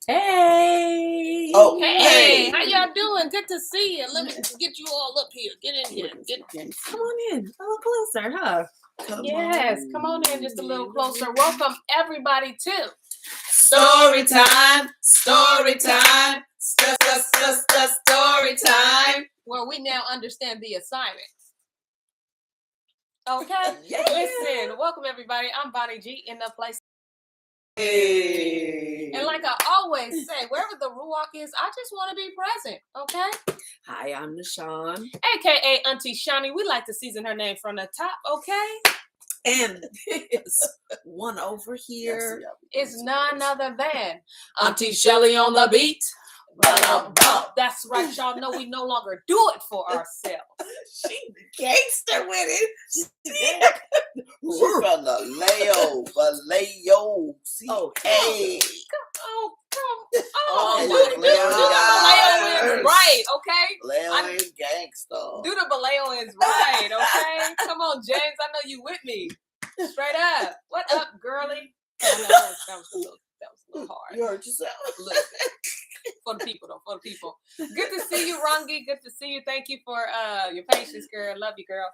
Hey. Oh, Hey, how y'all doing? Good to see you. Let me get you all up here. Get in here. Come on in. A little closer, huh? Come on in just a little closer. Welcome everybody to Story time. Story time. Story time. where we now understand the assignment. Okay? Yeah. Listen, welcome everybody. I'm Bonnie G in the place. Hey. And like I always say, wherever the Ruach is, I just want to be present. Okay? Hi, I'm Nashawn. AKA Auntie Shani. We like to season her name from the top, okay? And this one over here is none other than Auntie Shelly on the beat. That's right, y'all know we no longer do it for ourselves. She gangster with it. She from the Vallejo. Hey. Come Oh, do the Vallejo is right, okay? Vallejo is gangster. Do the Vallejo is right, okay? Come on, James, I know you with me. Straight up. What up, girly? I know that was a little hard. You heard yourself. For the people, though. For the people. Good to see you, Rangi. Good to see you. Thank you for your patience, girl. Love you, girl.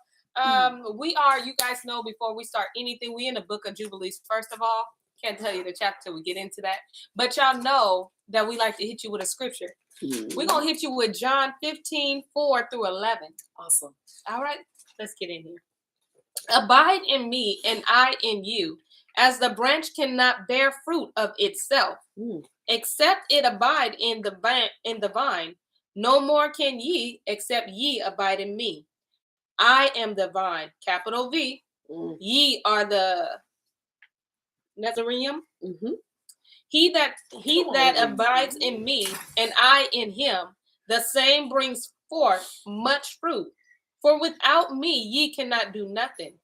We are, you guys know, before we start anything, we in the book of Jubilees. First of all, can't tell you the chapter till we get into that. But y'all know that we like to hit you with a scripture. We're going to hit you with John 15:4-11. Awesome. All right, let's get in here. Abide in me and I in you, as the branch cannot bear fruit of itself, except it abide in the vine. No more can ye, except ye abide in me. I am the vine, capital V. Ye are the St0ryTim3. He that abides in me and I in him, the same brings forth much fruit. For without me ye cannot do nothing.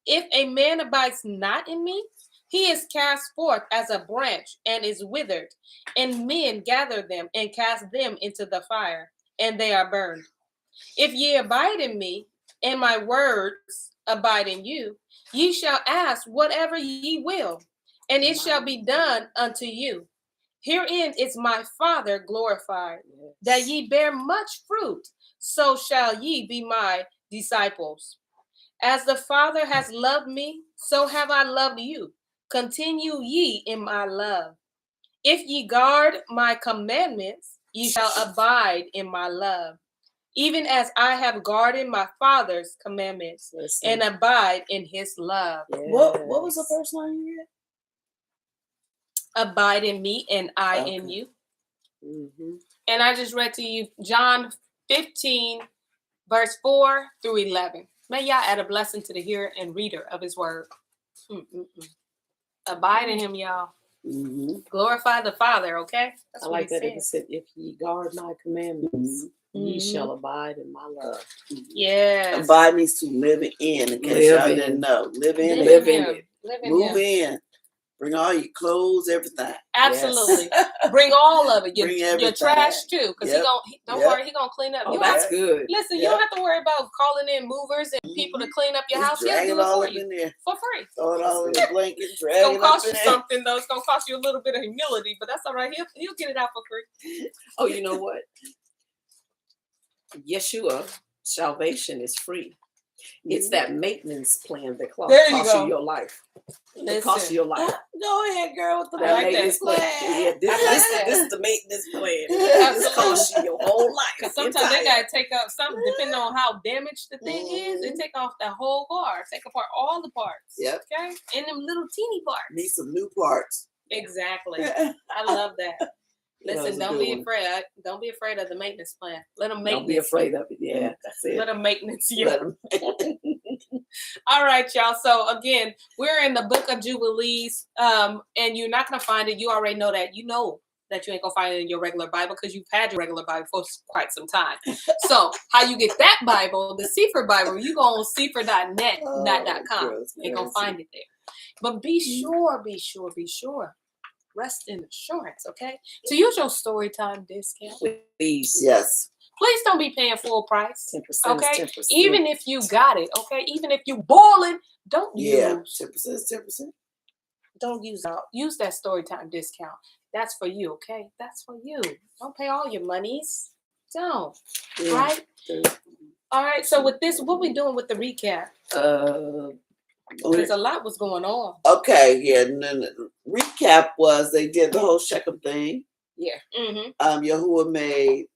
If a man abides not in me, he is cast forth as a branch and is withered, and men gather them and cast them into the fire, and they are burned. If ye abide in me, and my words abide in you, ye shall ask whatever ye will, and it shall be done unto you. Herein is my Father glorified, that ye bear much fruit, so shall ye be my disciples. As the Father has loved me, so have I loved you. Continue ye in my love. If ye guard my commandments, ye shall abide in my love, even as I have guarded my Father's commandments and abide in his love. Yes. What was the first line you read? Abide in me and I in you. And I just read to you John 15:4-11. May y'all add a blessing to the hearer and reader of his word. Abide in him, y'all. Glorify the Father, okay? That's I like that it said, if ye guard my commandments, ye shall abide in my love. Yes. Abide means to live in case y'all didn't know. Live in it. Move in. Bring all your clothes, everything. Absolutely. Yes. Bring all of it. Your trash too. Because don't worry, he gonna clean up. Oh, that's good. Listen, you don't have to worry about calling in movers and people to clean up your house. He'll do it for you. For free. Throw it all in the blanket, drag it's gonna cost you something though. It's gonna cost you a little bit of humility, but that's all right. He'll get it out for free. Oh, you know what? Yeshua, salvation is free. It's that maintenance plan that costs you your life. It costs you your life. Go ahead, girl, with the maintenance plan. Yeah, this is the maintenance plan. This costs you your whole life. Because sometimes they gotta take out something, depending on how damaged the thing is. They take off the whole bar, take apart all the parts. Yep. Okay, and them little teeny parts. Need some new parts. Exactly. I love that. Listen, don't be afraid. Don't be afraid of the maintenance plan. Let them maintenance. Don't be afraid of it. Yeah, that's it. Let them maintenance you. All right, y'all. So again, we're in the book of Jubilees, and you're not gonna find it. You already know that. You know that you ain't gonna find it in your regular Bible because you've had your regular Bible for quite some time. So how you get that Bible, the Sefer Bible, you go on sefer.net, .com. Ain't gonna find it there. But be sure. Rest in assurance, okay? To use your story time discount. Please. Yes. Please don't be paying full price. 10%. Okay? 10%. Even if you got it, okay? Even if you boiling, don't use. 10% is 10%. Don't use that story time discount. That's for you, okay? That's for you. Don't pay all your monies. Don't. Yeah. Right? All right. So with this, what we doing with the recap? Because a lot was going on. Okay, yeah. And then the recap was they did the whole Shechem thing. Yeah. Mm-hmm. Yahuwah made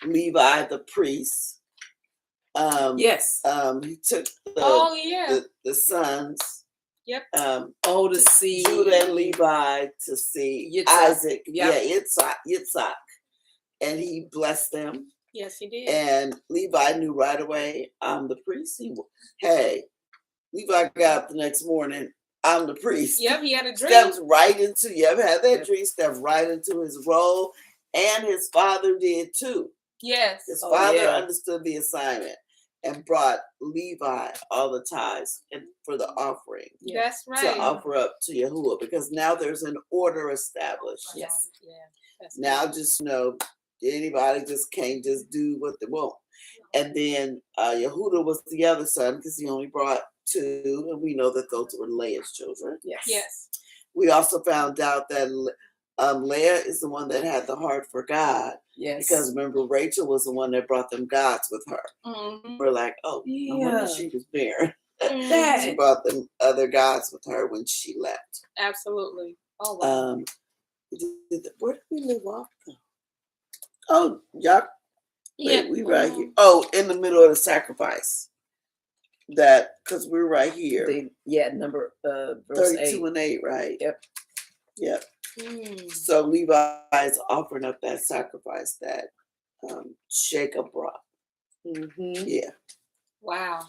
Levi the priest. Yes. He took the sons. Yep. To see Judah and Levi, to see Yitzhak. Isaac. Yep. Yeah, Yitzhak. And he blessed them. Yes, he did. And Levi knew right away, I'm the priest. Levi got up the next morning, I'm the priest. Yep, he had a dream. Stepped right into, had that dream, stepped right into his role. And his father did too. Yes. His father understood the assignment and brought Levi all the tithes and for the offering. That's right. To offer up to Yahuwah, because now there's an order established. Yes. Yeah. That's now right. Just know anybody just can't just do what they want. And then Yehuda was the other son because he only brought 2, and we know that those were Leah's children. Yes. Yes. We also found out that Leah is the one that had the heart for God. Yes. Because remember, Rachel was the one that brought them gods with her. Mm-hmm. We're like, oh, no wonder she was barren. Mm-hmm. She brought them other gods with her when she left. Absolutely. Oh, wow. Where did we live off though? Oh, y'all. Yeah. We right here. Oh, in the middle of the sacrifice. That, because we're right here. Number verse 32 8. and 8, right? Yep. So Levi is offering up that sacrifice that Jacob brought. Mm-hmm. Yeah. Wow.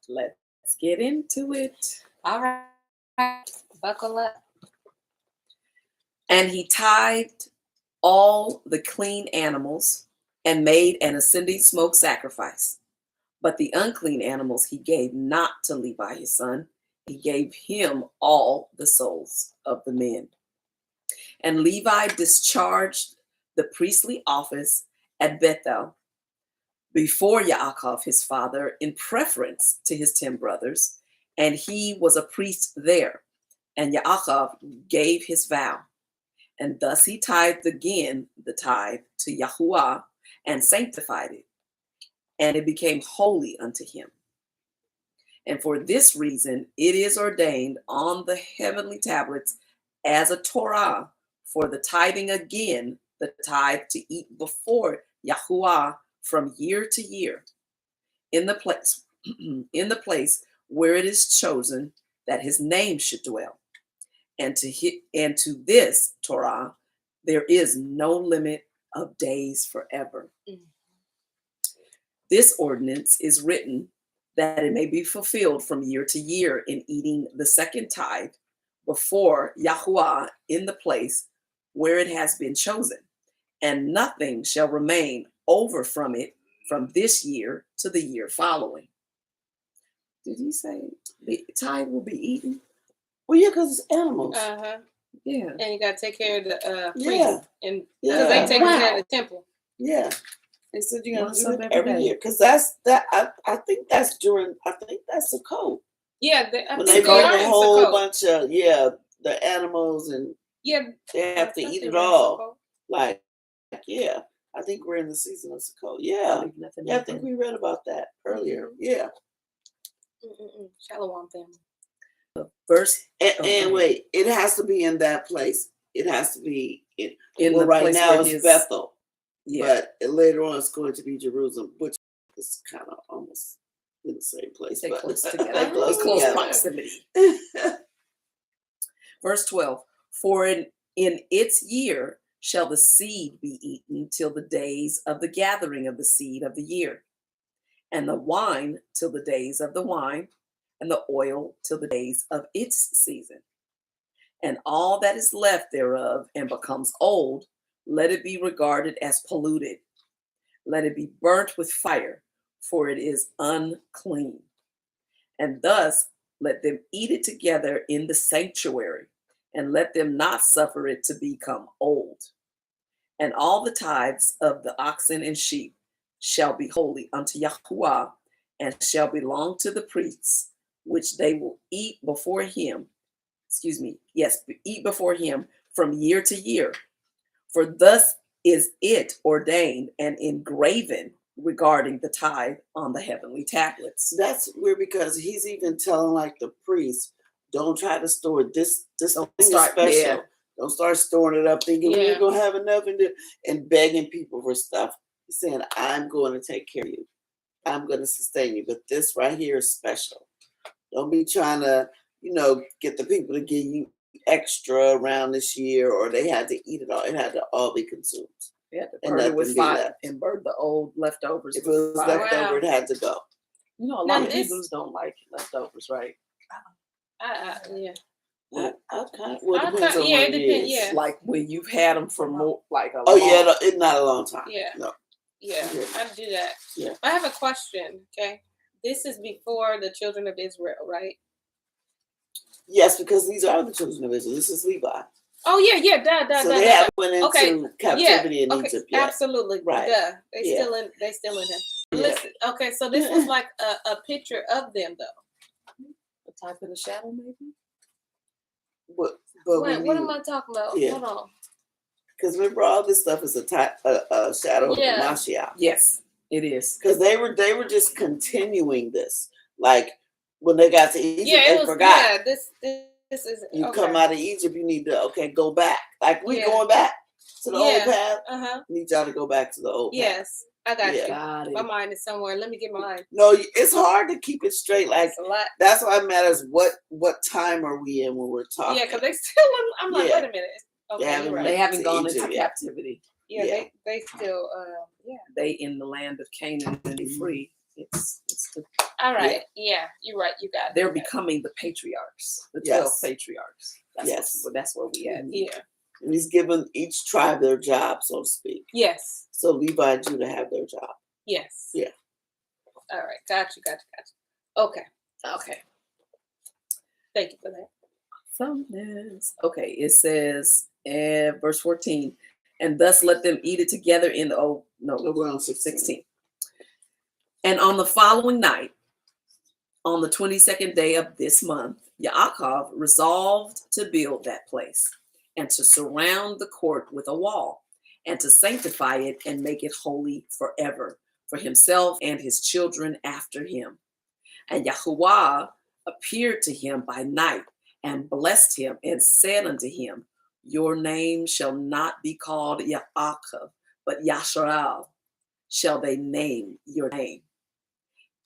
Let's get into it. All right. Buckle up. And he tithed all the clean animals and made an ascending smoke sacrifice. But the unclean animals he gave not to Levi his son. He gave him all the souls of the men. And Levi discharged the priestly office at Bethel before Yaakov his father in preference to his 10 brothers, and he was a priest there. And Yaakov gave his vow. And thus he tithed again the tithe to Yahuwah and sanctified it. And it became holy unto him. And for this reason, it is ordained on the heavenly tablets as a Torah for the tithing again, the tithe to eat before Yahuwah from year to year, in the place where it is chosen that his name should dwell. And to this Torah, there is no limit of days forever. Mm-hmm. This ordinance is written that it may be fulfilled from year to year in eating the second tithe before Yahuwah in the place where it has been chosen, and nothing shall remain over from it from this year to the year following. Did he say the tithe will be eaten? Well, yeah, because it's animals. Uh-huh. Yeah. And you got to take care of the priests. And because they take care of the temple. Yeah. They said you're going to do it every year. Because I think that's a code. Yeah. When they bring a whole bunch of, the animals and they have to eat it all. Like, I think we're in the season of Sukkot. Yeah. I think we read about that earlier. Yeah. Shalom family. Verse and wait, it has to be in that place. It has to be in the right place now it's Bethel. Yeah. But later on it's going to be Jerusalem, which is kind of almost in the same place. They but close together. Close proximity. Verse 12. For in its year shall the seed be eaten till the days of the gathering of the seed of the year, and the wine till the days of the wine, and the oil till the days of its season. And all that is left thereof and becomes old, let it be regarded as polluted. Let it be burnt with fire, for it is unclean. And thus let them eat it together in the sanctuary, and let them not suffer it to become old. And all the tithes of the oxen and sheep shall be holy unto Yahuwah, and shall belong to the priests. which they will eat before him. Eat before him from year to year. For thus is it ordained and engraven regarding the tithe on the heavenly tablets. That's weird because he's even telling like the priests, don't try to store this thing is special. Yeah. Don't start storing it up thinking we're gonna have enough and begging people for stuff. He's saying, I'm going to take care of you. I'm going to sustain you. But this right here is special. Don't be trying to, get the people to give you extra around this year, or they had to eat it all. It had to all be consumed. Yeah, the burn it with fire and burn the old leftovers. If it was left over, it had to go. A lot of Hebrews don't like leftovers, right? Yeah. It depends. Yeah. Like when you've had them for more, like a it's not a long time. Yeah. No. Yeah, I do that. Yeah. I have a question. Okay, this is before the children of Israel, right? Yes, because these are the children of Israel. This is Levi. Oh yeah. So they haven't went into captivity in Egypt yet. Absolutely. Right. They still in them. Yeah. Listen. Okay, so this was like a picture of them, though. A type of the shadow, maybe. But what am I talking about? Yeah. Hold on. Because remember, all this stuff is a shadow of the Mashiach. Yes, it is. Because they were just continuing this. Like when they got to Egypt, they forgot. Yeah, this is. You come out of Egypt, you need to go back. Like we going back to the old path. Need y'all to go back to the old path. Yes, I got you. Got it. My mind is somewhere. Let me get mine. No, it's hard to keep it straight. Like a lot. That's why it matters. What time are we in when we're talking? Yeah, because they still. I'm like, wait a minute. Okay, they haven't gone into captivity. Yeah, they still. They in the land of Canaan and they free. It's all right. Yeah, you're right. You got it. They're becoming the patriarchs, the 12 patriarchs. That's where we at. Yeah. And he's given each tribe their job, so to speak. Yes. So Levi and Judah have their job. Yes. Yeah. All right. Got you. Okay. Thank you for that. Okay, it says verse 14, and thus let them eat it together in the we're on 16. And on the following night, on the 22nd day of this month, Yaakov resolved to build that place and to surround the court with a wall and to sanctify it and make it holy forever for himself and his children after him. And Yahuwah appeared to him by night and blessed him and said unto him, your name shall not be called Yaakov, but Yasharal shall they name your name.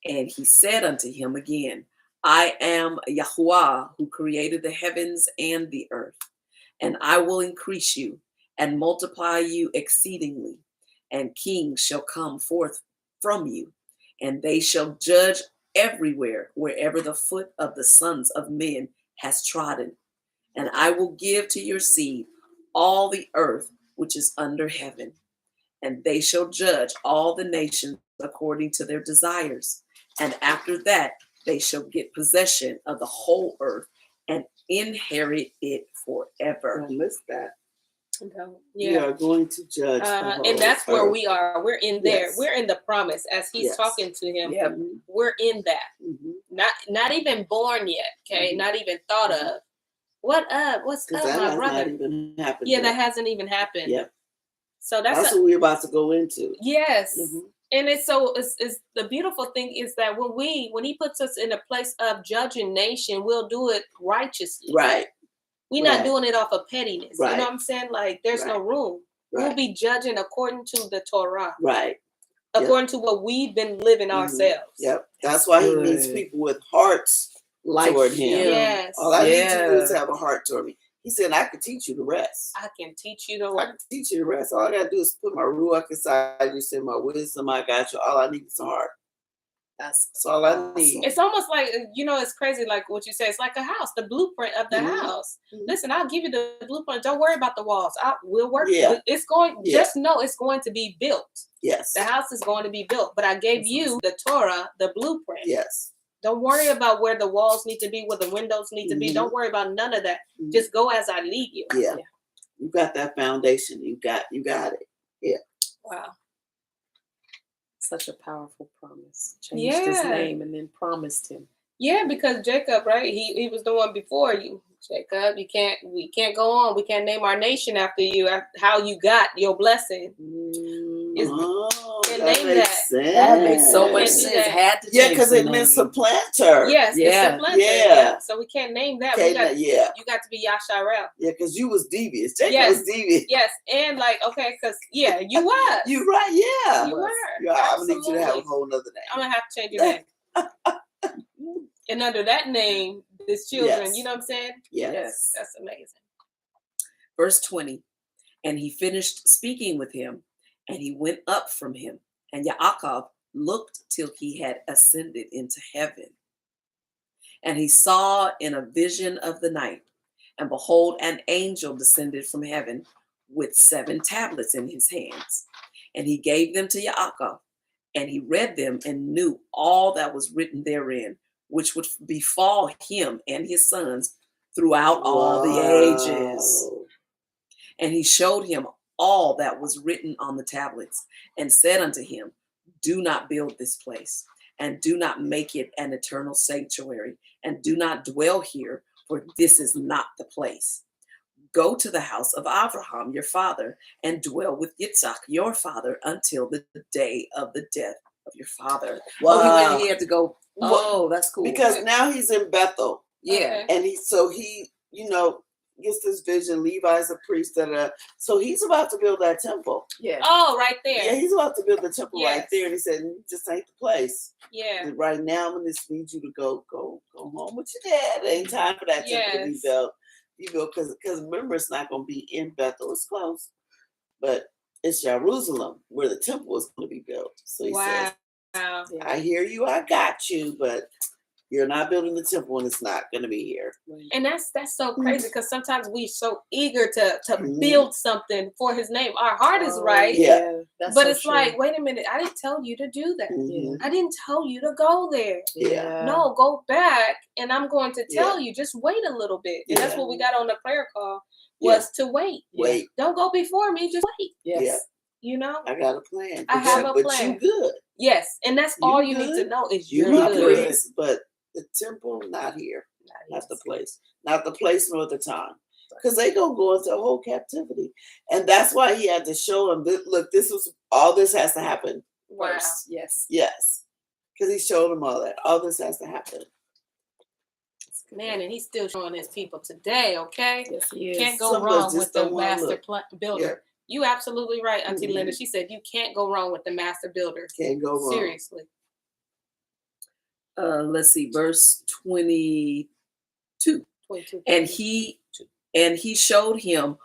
And he said unto him again, I am Yahuwah who created the heavens and the earth, and I will increase you and multiply you exceedingly, and kings shall come forth from you, and they shall judge everywhere, wherever the foot of the sons of men has trodden. And I will give to your seed all the earth which is under heaven, and they shall judge all the nations according to their desires. And after that, they shall get possession of the whole earth and inherit it forever. Don't miss that. Yeah. We are going to judge. And that's where we are. We're in there. Yes. We're in the promise as he's talking to him. Yep. We're in that. Not even born yet. Okay. Not even thought of. What up? What's up, my brother? Not even happened yet. That hasn't even happened. Yep. So that's what we're about to go into. Yes. And it's the beautiful thing is that when he puts us in a place of judging nation, we'll do it righteously. Right. We're not doing it off of pettiness. Right. You know what I'm saying? Like there's no room. Right. We'll be judging according to the Torah. Right. According to what we've been living ourselves. Yep. That's why he needs people with hearts toward him. Yes. All I need to do is have a heart toward me. He said, I can teach you the rest. I can teach you I can teach you the rest. All I got to do is put my ruach inside you, send my wisdom. I got you. All I need is a heart. That's all I need. It's almost like, it's crazy. Like what you say, it's like a house, the blueprint of the house. Listen, I'll give you the blueprint. Don't worry about the walls. We'll work. Yeah. It's going, just know it's going to be built. Yes. The house is going to be built. But I gave you the Torah, the blueprint. Yes. Don't worry about where the walls need to be, where the windows need to be. Don't worry about none of that. Just go as I lead you. Yeah. You got that foundation. You got it. Yeah. Wow. Such a powerful promise. Changed his name and then promised him. Yeah, because Jacob, right? He was the one before you. Jacob, we can't go on. We can't name our nation after you. How you got your blessing? That name makes that. sense. That makes so much sense. Had to change because it meant supplanter. Yes, yeah, the supplanter. Yeah. So we can't name that. You got to be Yasharel. Yeah, because you was devious. Jacob was devious. Yes, and because you was. You right. Yeah, you were. Yeah, I'm gonna need you to have a whole nother name. I'm gonna have to change your name. And under that name, there's children. You know what I'm saying? Yes. That's amazing. Verse 20. And he finished speaking with him, and he went up from him. And Yaakov looked till he had ascended into heaven. And he saw in a vision of the night, and behold, an angel descended from heaven with 7 tablets in his hands. And he gave them to Yaakov, and he read them and knew all that was written therein, which would befall him and his sons throughout all the ages. And he showed him all that was written on the tablets, and said unto him, do not build this place, and do not make it an eternal sanctuary, and do not dwell here, for this is not the place. Go to the house of Abraham your father, and dwell with Yitzhak your father until the day of the death of your father. Wow. He had to go. Oh, that's cool. Because now he's in Bethel. Yeah. And he gets this vision. Levi's a priest. So he's about to build that temple. Yeah. Oh, right there. Yeah, he's about to build the temple right there. And he said, this ain't the place. Yeah. And right now, I'm just need you to go home with your dad. It ain't time for that temple to be built. Because remember, it's not going to be in Bethel. It's close. But it's Jerusalem where the temple is going to be built. So he says, I hear you, I got you, but you're not building the temple and it's not going to be here. And that's so crazy because sometimes we're so eager to build something for his name. Our heart is right. Yeah. But it's like, wait a minute, I didn't tell you to do that. Mm-hmm. I didn't tell you to go there. Yeah. No, go back and I'm going to tell you, just wait a little bit. And that's what we got on the prayer call was to wait. Wait. Don't go before me, just wait. Yes. Yeah. You know? I got a plan. I have a plan. But you good. Yes. And that's all you need to know is you're good. Priest, but the temple, not here. Not the place. Not the place nor the time. Because they going to go into a whole captivity. And that's why he had to show them, look, all this has to happen first. Yes. Yes. Because he showed them all that. All this has to happen. Man, and he's still showing his people today, okay? Yes, he is. Can't go wrong with the master builder. Yeah. You absolutely right, Auntie Linda. She said you can't go wrong with the master builder. Can't go wrong. Seriously. Let's see, verse 22. And he showed him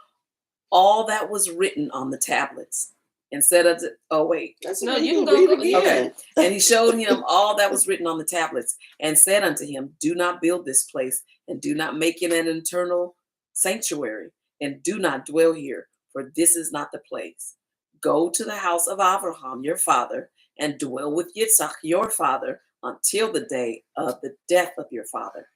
all that was written on the tablets. Instead of no, you can go again. Okay. And he showed him all that was written on the tablets, and said unto him, do not build this place, and do not make it an eternal sanctuary, and do not dwell here, for this is not the place. Go to the house of Abraham your father, and dwell with Yitzhak your father until the day of the death of your father.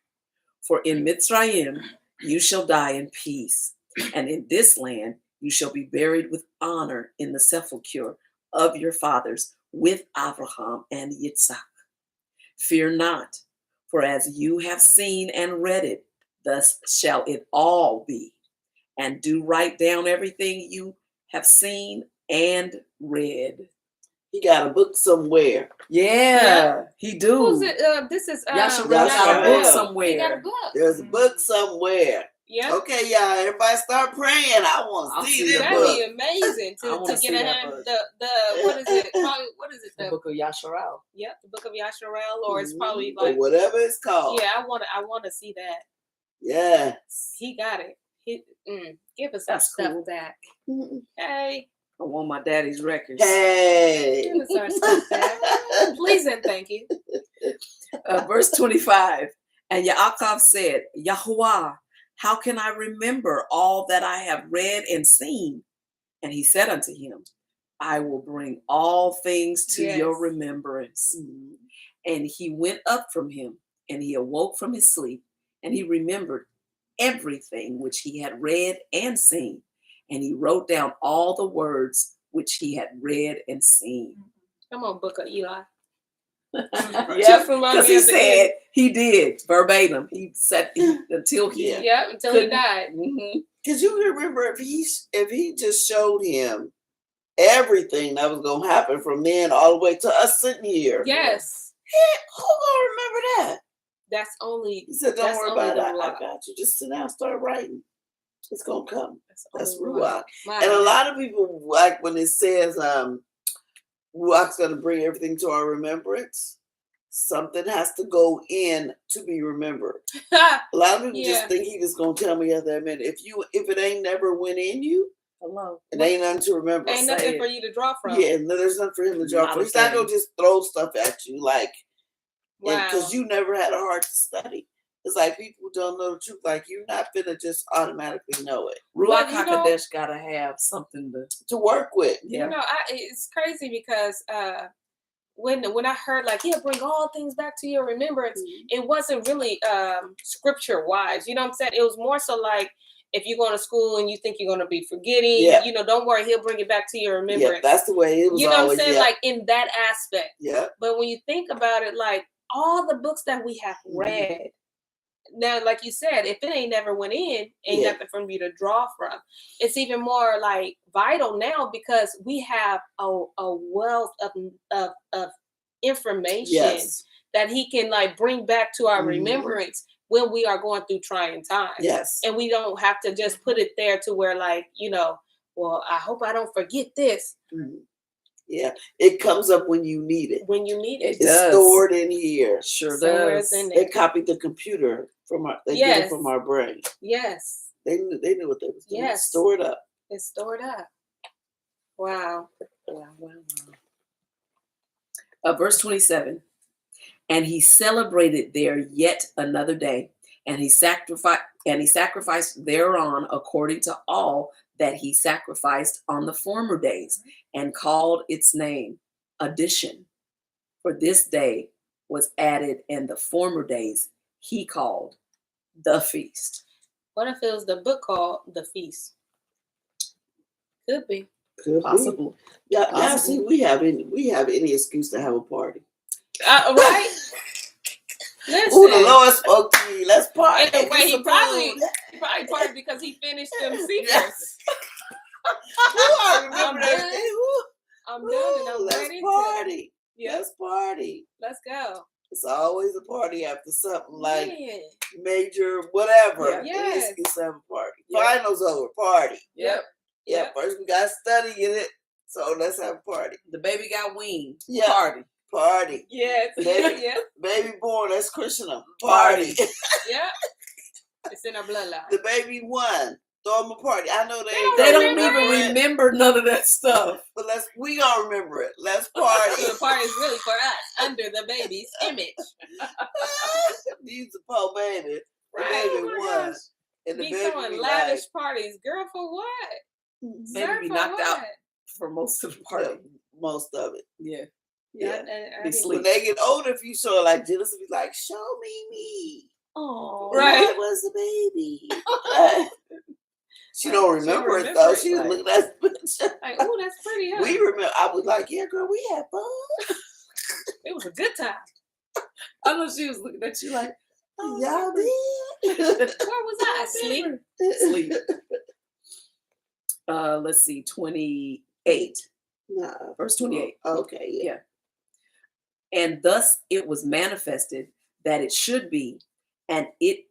For in Mitzrayim you shall die in peace, and in this land you shall be buried with honor in the sepulchre of your fathers with Abraham and Yitzhak. Fear not, for as you have seen and read it, thus shall it all be. And do write down everything you have seen and read. He got a book somewhere. Yeah. He do. Who's it? This is Yasharel got a book somewhere. He got a book. There's a book somewhere. Yeah. Okay, y'all. Everybody start praying. I want to see this book. That'd be amazing to get a hand. What is it? Probably, what is it? The book of Yasharel. Yep, the book of Yasharel, or it's probably like or whatever it's called. Yeah, I want to see that. Yes. He got it. Give us our stuff back. Hey. I want my daddy's records. Hey. Give us our stuff back. Please and thank you. Verse 25. And Yaakov said, Yahuwah, how can I remember all that I have read and seen? And he said unto him, I will bring all things to your remembrance. Mm-hmm. And he went up from him, and he awoke from his sleep, and he remembered everything which he had read and seen. And he wrote down all the words which he had read and seen. Come on, Book of Eli. Yeah, because he said he did verbatim. He said until he until he died. Because you remember if he just showed him everything that was gonna happen from then all the way to us sitting here. Yes. Who gonna remember that? That's only. He said, "Don't worry about it. I got you. Just sit down, start writing. It's gonna come." That's Ruach. And a lot of people like when it says Ruach's gonna bring everything to our remembrance. Something has to go in to be remembered. A lot of people just think he just gonna tell me at that minute. If it ain't never went in you, it ain't nothing to remember. Ain't nothing for you to draw from. Yeah, no, there's nothing for him to draw from. He's not gonna just throw stuff at you like, because you never had a heart to study. It's like people who don't know the truth. Like you're not gonna just automatically know it. Ruach HaKodesh gotta have something to work with. Yeah. You know, it's crazy because when I heard like he'll bring all things back to your remembrance, it wasn't really scripture wise. You know what I'm saying? It was more so like if you're going to school and you think you're going to be forgetting, you know, don't worry, he'll bring it back to your remembrance. Yeah, that's the way it was. You know always, what I'm saying? Like in that aspect. Yeah. But when you think about it, like all the books that we have read. Now, like you said, if it ain't never went in, ain't nothing for you to draw from. It's even more like vital now because we have a wealth of information that he can like bring back to our remembrance when we are going through trying times. Yes. And we don't have to just put it there to where like, you know, well, I hope I don't forget this. Yeah, it comes up when you need it. When you need it. It's stored in here. Sure does. They copied the computer from our. They get it from our brain. Yes. They knew what they was doing. Yes. Stored up. It's stored up. Wow. Verse 27. And he celebrated there yet another day, and he sacrificed thereon according to all that he sacrificed on the former days, and called its name Addition. For this day was added, and the former days he called the feast. What if it was the book called The Feast? Could be. Possible. Yeah, now see, we have any excuse to have a party. Right? Listen. Ooh, the Lord spoke to me. Let's party. In a way, he probably partied because he finished them secrets. I remember that. I'm done and I'm ready. Let's party. Let's party. Let's go. It's always a party after something like major whatever. Yes. It's have a party. Finals over. Party. Yep. Yeah. First we got study in it. So let's have a party. The baby got weaned. Yeah. Party. Yes. Baby born. Let's christen him. Party. Yeah. It's in our bloodline. The baby won. Throw them a party. I know they don't even remember none of that stuff. But we gonna remember it. Let's party. So the party is really for us under the baby's image. Use the poor baby. The baby won. And the be baby throwing lavish parties, girl. For what? Maybe be knocked out for most of the party. Most of it. Yeah. When they get older, if you saw like Genesis, be like, "Show me." Oh, right. That was the baby. She don't remember it though. She was looking at the picture. Like, oh, that's pretty. Huh? We remember. I was like, yeah, girl, we had fun. It was a good time. I know she was looking at you like, oh, y'all did. Where was I? Sleep. Let's see, 28. No. Verse 28. Okay, yeah. And thus it was manifested that it should be, and it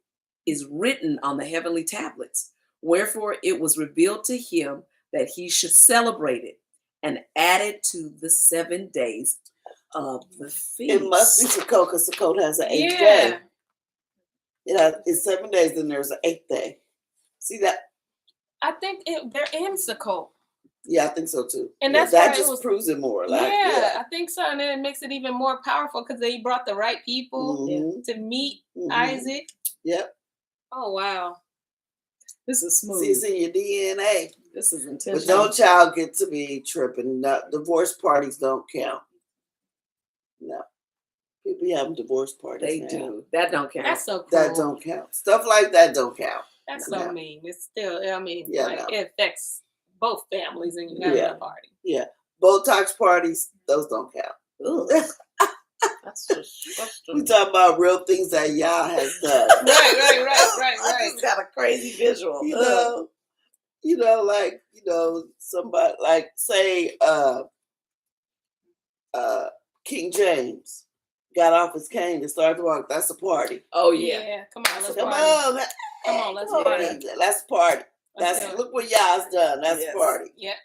is written on the heavenly tablets. Wherefore it was revealed to him that he should celebrate it, and added to the 7 days of the feast. It must be Sukkot, because Sukkot has an 8th day. It's 7 days, then there's an 8th day. See that? I think they're in Sukkot. Yeah, I think so too. And that's that just proves it more. Like, I think so. And then it makes it even more powerful because they brought the right people to meet Isaac. Yep. Oh, wow. This is smooth. See, it's in your DNA. This is intentional. But no child get to be tripping. Divorce parties don't count. No. People having divorce parties. They do. That don't count. That's so cool. That don't count. Stuff like that don't count. That's so mean. It's still, it affects both families and you have a party. Yeah. Botox parties, those don't count. That's disgusting. We talking about real things that Yah has done. Right. It's got a crazy visual. Somebody like say King James got off his cane and started to walk. That's a party. Oh yeah. Yeah. Come on, let's party. Let's party. Let's party. Look what Yah's done. That's a party. Yeah.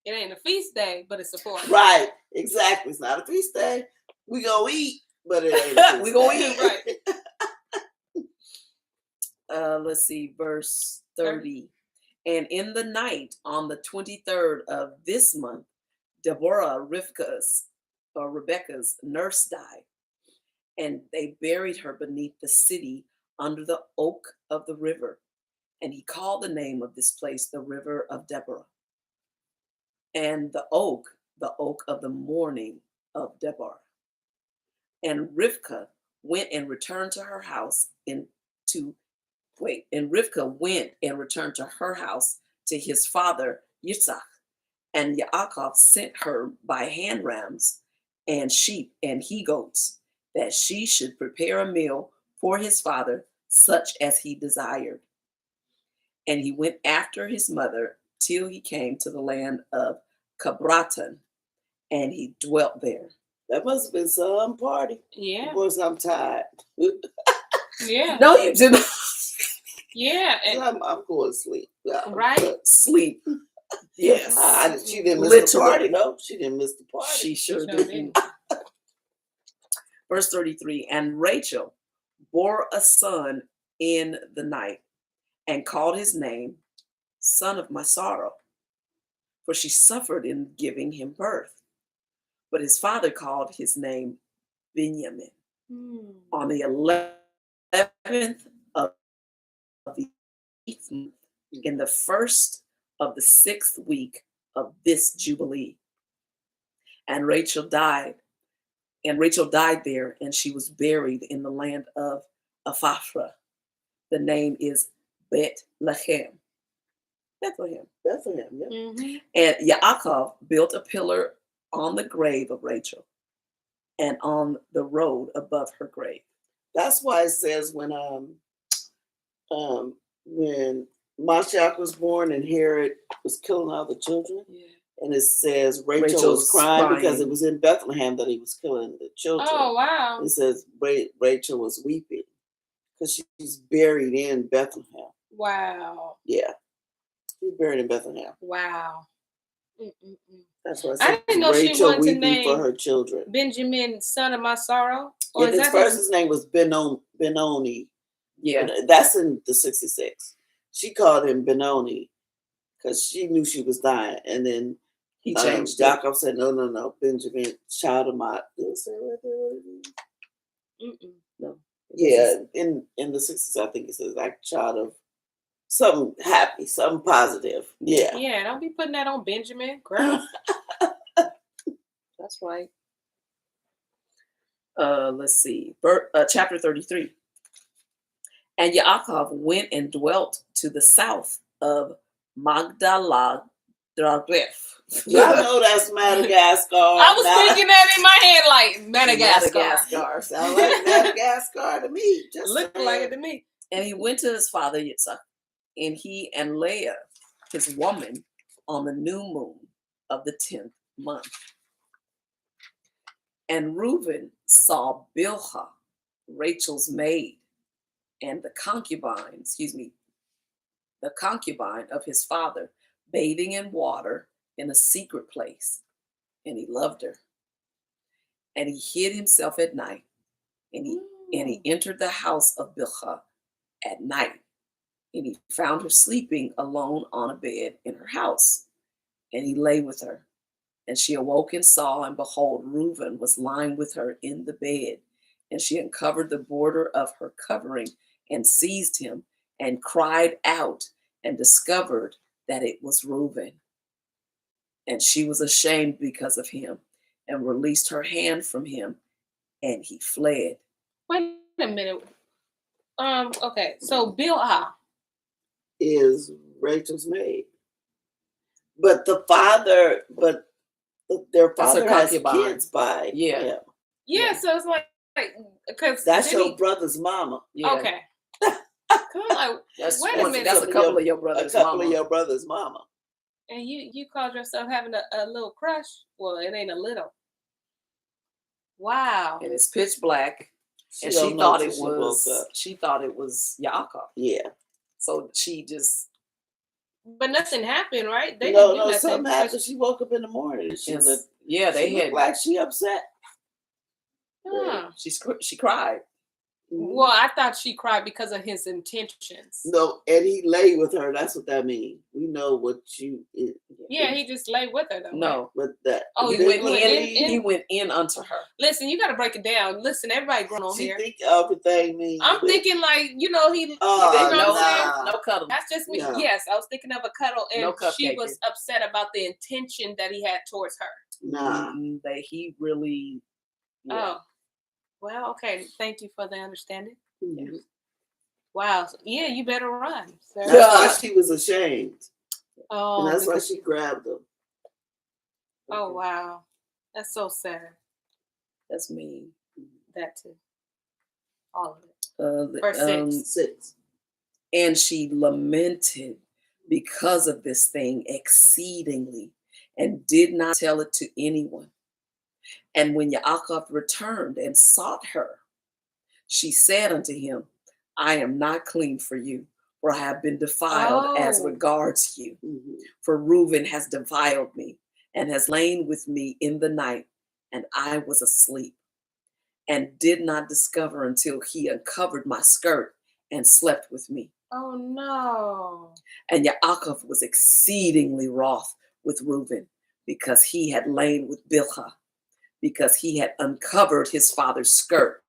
It ain't a feast day, but it's a party. Right. Exactly. It's not a feast day. We gonna eat, but it ain't a feast we gonna day. eat, right. Let's see, verse 30. And in the night on the 23rd of this month, Deborah, Rebecca's nurse, died, and they buried her beneath the city under the oak of the river. And he called the name of this place the river of Deborah. And the oak of the mourning of Deborah. And Rivkah went and returned to her house Rivkah went and returned to her house to his father Yitzhak. And Yaakov sent her by hand rams and sheep and he-goats, that she should prepare a meal for his father, such as he desired. And he went after his mother till he came to the land of Cabratan, and he dwelt there. That must have been some party. Yeah. Of course, I'm tired. Yeah. No, you didn't. Yeah. And I'm going to sleep. Right? Sleep. Yes. She didn't miss the party. No, she didn't miss the party. She sure didn't. Verse 33, and Rachel bore a son in the night and called his name Son of My Sorrow, for she suffered in giving him birth. But his father called his name Benjamin. On the 11th of the 8th month, in the first of the 6th week of this Jubilee. And Rachel died there, and she was buried in the land of Ephrathah. The name is Bethlehem. Yeah. Mm-hmm. And Yaakov built a pillar on the grave of Rachel and on the road above her grave. That's why it says when Mashiach was born and Herod was killing all the children, and it says Rachel was crying because it was in Bethlehem that he was killing the children. Oh, wow. It says Rachel was weeping because she's buried in Bethlehem. Wow. Yeah. She's buried in Bethlehem. Wow. That's what I didn't know Rachel she wanted to weeping name for her children. Benjamin, son of my sorrow. Or his person's name was Benoni. Yeah. That's in the 66. She called him Benoni because she knew she was dying. And then he changed Jacob said, no, Benjamin, child of my. Did it say right there? No. Yeah, in the 60s, I think it says like child of something happy, something positive. Yeah. Yeah, don't be putting that on Benjamin. Girl. That's right. Let's see. Chapter 33. And Yaakov went and dwelt to the south of Magdala Dragef. Y'all know that's Madagascar. I was thinking that in my head, like Madagascar. Sound like Madagascar to me. Just looked like it to me. And he went to his father Yitzhak, and he and Leah, his woman, on the new moon of the 10th month. And Reuben saw Bilhah, Rachel's maid, and the concubine of his father, bathing in water in a secret place, and he loved her. And he hid himself at night, and he entered the house of Bilhah at night, and he found her sleeping alone on a bed in her house, and he lay with her. And she awoke and saw, and behold, Reuben was lying with her in the bed. And she uncovered the border of her covering and seized him and cried out and discovered that it was Reuben. And she was ashamed because of him and released her hand from him, and he fled. Wait a minute. Okay, so Bilhah is Rachel's maid. But their father has kids by him. Yeah, so it's like because that's your brother's mama. Yeah. Okay. Wait a minute. That's a couple of your brother's mama. A couple of your brother's mama. And you called yourself having a little crush? Well, it ain't a little. Wow. And it's pitch black. And she thought it was Yaakov. Yeah. So she just. But nothing happened, right? They didn't do nothing. Something happened. She woke up in the morning. She looked like she upset. Huh. She cried. Well, I thought she cried because of his intentions. No, and he lay with her. That's what that means. We know what you. Yeah, he just lay with her though. No, but that. Oh, he went in unto her. Listen, you got to break it down. Listen, everybody grown on here. Think everything means. I'm thinking like he. No cuddle. That's just me. No. Yes, I was thinking of a cuddle, and she was upset about the intention that he had towards her. Nah, that he really. Yeah. Oh. Well, okay. Thank you for the understanding. Mm-hmm. Wow. Yeah, you better run, sir. That's why she was ashamed. Oh, and that's why she grabbed him. Oh, wow. That's so sad. That's mean. That too. All of it. Verse 6. And she lamented because of this thing exceedingly and did not tell it to anyone. And when Yaakov returned and sought her, she said unto him, I am not clean for you, for I have been defiled as regards you. Mm-hmm. For Reuben has defiled me and has lain with me in the night, and I was asleep and did not discover until he uncovered my skirt and slept with me. Oh, no. And Yaakov was exceedingly wroth with Reuben because he had lain with Bilhah, because he had uncovered his father's skirt.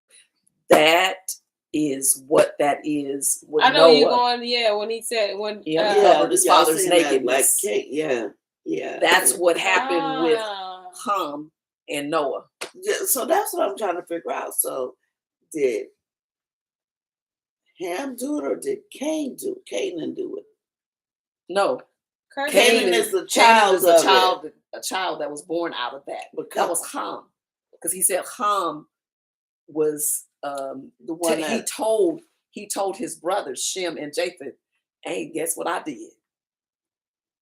That is what that is. I know you're going, when he said, he uncovered his father's nakedness. Yeah. That's what happened with Ham and Noah. Yeah, so that's what I'm trying to figure out. So did Ham do it or did Canaan do it? No. Canaan is the child a child that was born out of that. But that was Ham. Because he said Ham was the one he told his brothers, Shem and Japheth, hey, guess what I did?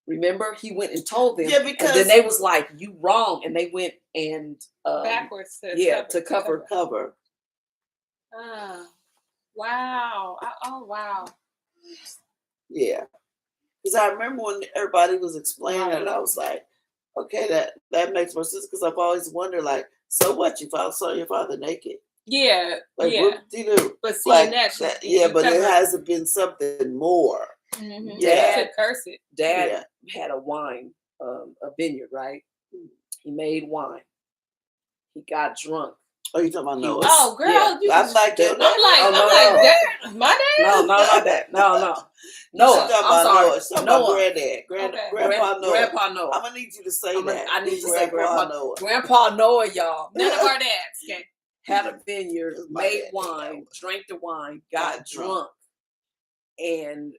Remember, he went and told them. Yeah, because and then they was like, you wrong. And they went and backwards to cover. Wow. Oh, wow. Yeah. Because I remember when everybody was explaining it, I was like, okay, that makes more sense. Because I've always wondered, like, so what? You saw your father naked? Yeah. Like, what did you do? But seeing that but it hasn't been something more. Mm-hmm. Dad curse it. Dad had a vineyard, right? He made wine. He got drunk. Oh, you talking about Noah? Oh, girl, I'm like, my dad. No, not that. No. Noah. I'm sorry. Noah. Granddad. Grandpa Noah. Grandpa Noah. I'm gonna need you to say that. I need to say Grandpa Noah. Grandpa Noah, y'all. None of our dads. Okay. Had a vineyard, made wine, drank the wine, got drunk, and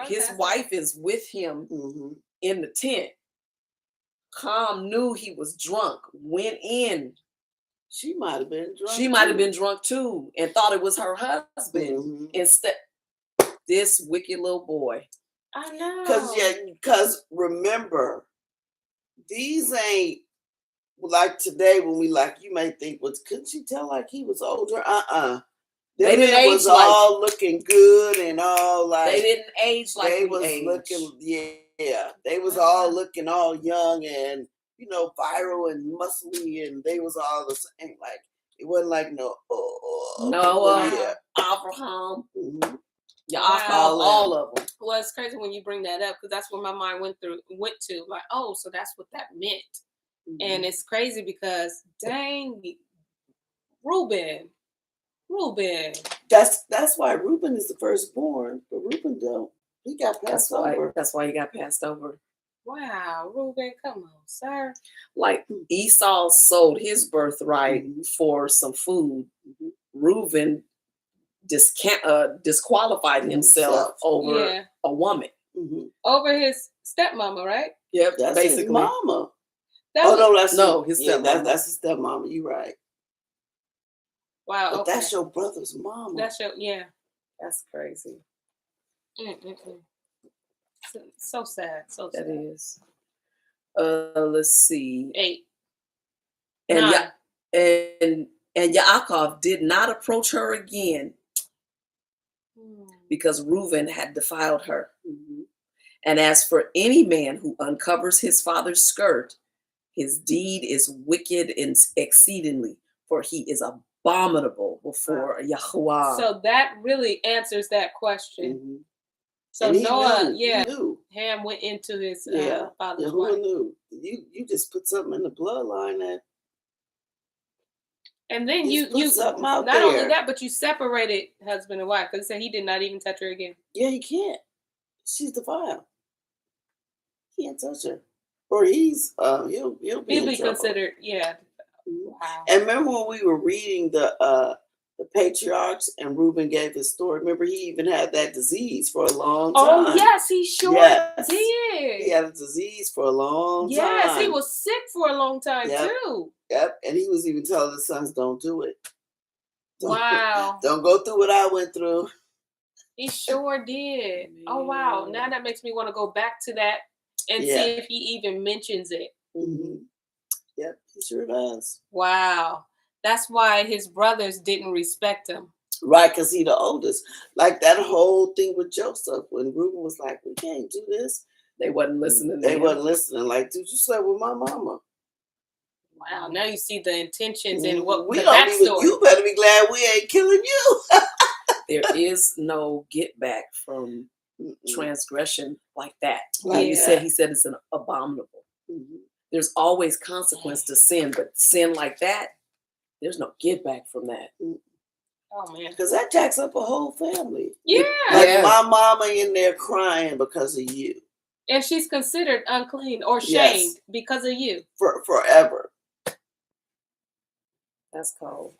his wife is with him in the tent. Ham knew he was drunk, went in. She might have been drunk. She might have been drunk too and thought it was her husband. Instead, this wicked little boy. I know. Because remember, these ain't like today when we like, you may think, couldn't you tell like he was older? They didn't age was all looking good and all like. They didn't age like they was aged. Looking, yeah. They was all looking all young and, viral and muscly, and they was all the same. Like, it wasn't like Noah, Abraham, all of them. Well, it's crazy when you bring that up because that's what my mind went to. Like, oh, so that's what that meant. And it's crazy because, dang, Reuben. That's why Reuben is the firstborn, but Reuben don't. He got passed over. That's why he got passed over. Wow, Reuben, come on, sir. Like Esau sold his birthright for some food. Reuben disqualified himself over a woman. Over his stepmama, right? Yep, that's basically. His mama. his stepmama. That's his stepmama. You're right. Wow. But that's your brother's mama. That's That's crazy. So sad. So sad. That is. Let's see. 8. And Yaakov did not approach her again because Reuben had defiled her. Mm-hmm. And as for any man who uncovers his father's skirt, his deed is wicked and exceedingly, for he is abominable before Yahuwah. So that really answers that question. Mm-hmm. So Noah, Ham went into his father's wife. Who knew? You just put something in the bloodline that. And then you not only that, but you separated husband and wife because he said he did not even touch her again. Yeah, he can't. She's defiled. He can't touch her, or he'll be considered. Yeah. Wow. And remember when we were reading the patriarchs and Reuben gave his story? Remember he even had that disease for a long time. Oh yes, he sure did. He had a disease for a long time. Yes, he was sick for a long time too. Yep, and he was even telling his sons, "Don't do it." Wow! Don't go through what I went through. He sure did. Man. Oh wow! Now that makes me want to go back to that and see if he even mentions it. Mm-hmm. Yep, he sure does. Wow. That's why his brothers didn't respect him. Right, because he's the oldest. Like that whole thing with Joseph, when Reuben was like, we can't do this. They wasn't listening. They wasn't listening. Like, dude, you slept with my mama. Wow, now you see the intentions and what we the don't backstory. Even, you better be glad we ain't killing you. There is no get back from transgression like that. Like you said, he said it's an abominable. Mm-hmm. There's always consequence to sin, but sin like that, there's no get back from that. Oh man, because that jacks up a whole family. Yeah, like my mama in there crying because of you, and she's considered unclean or shamed because of you forever. That's cold.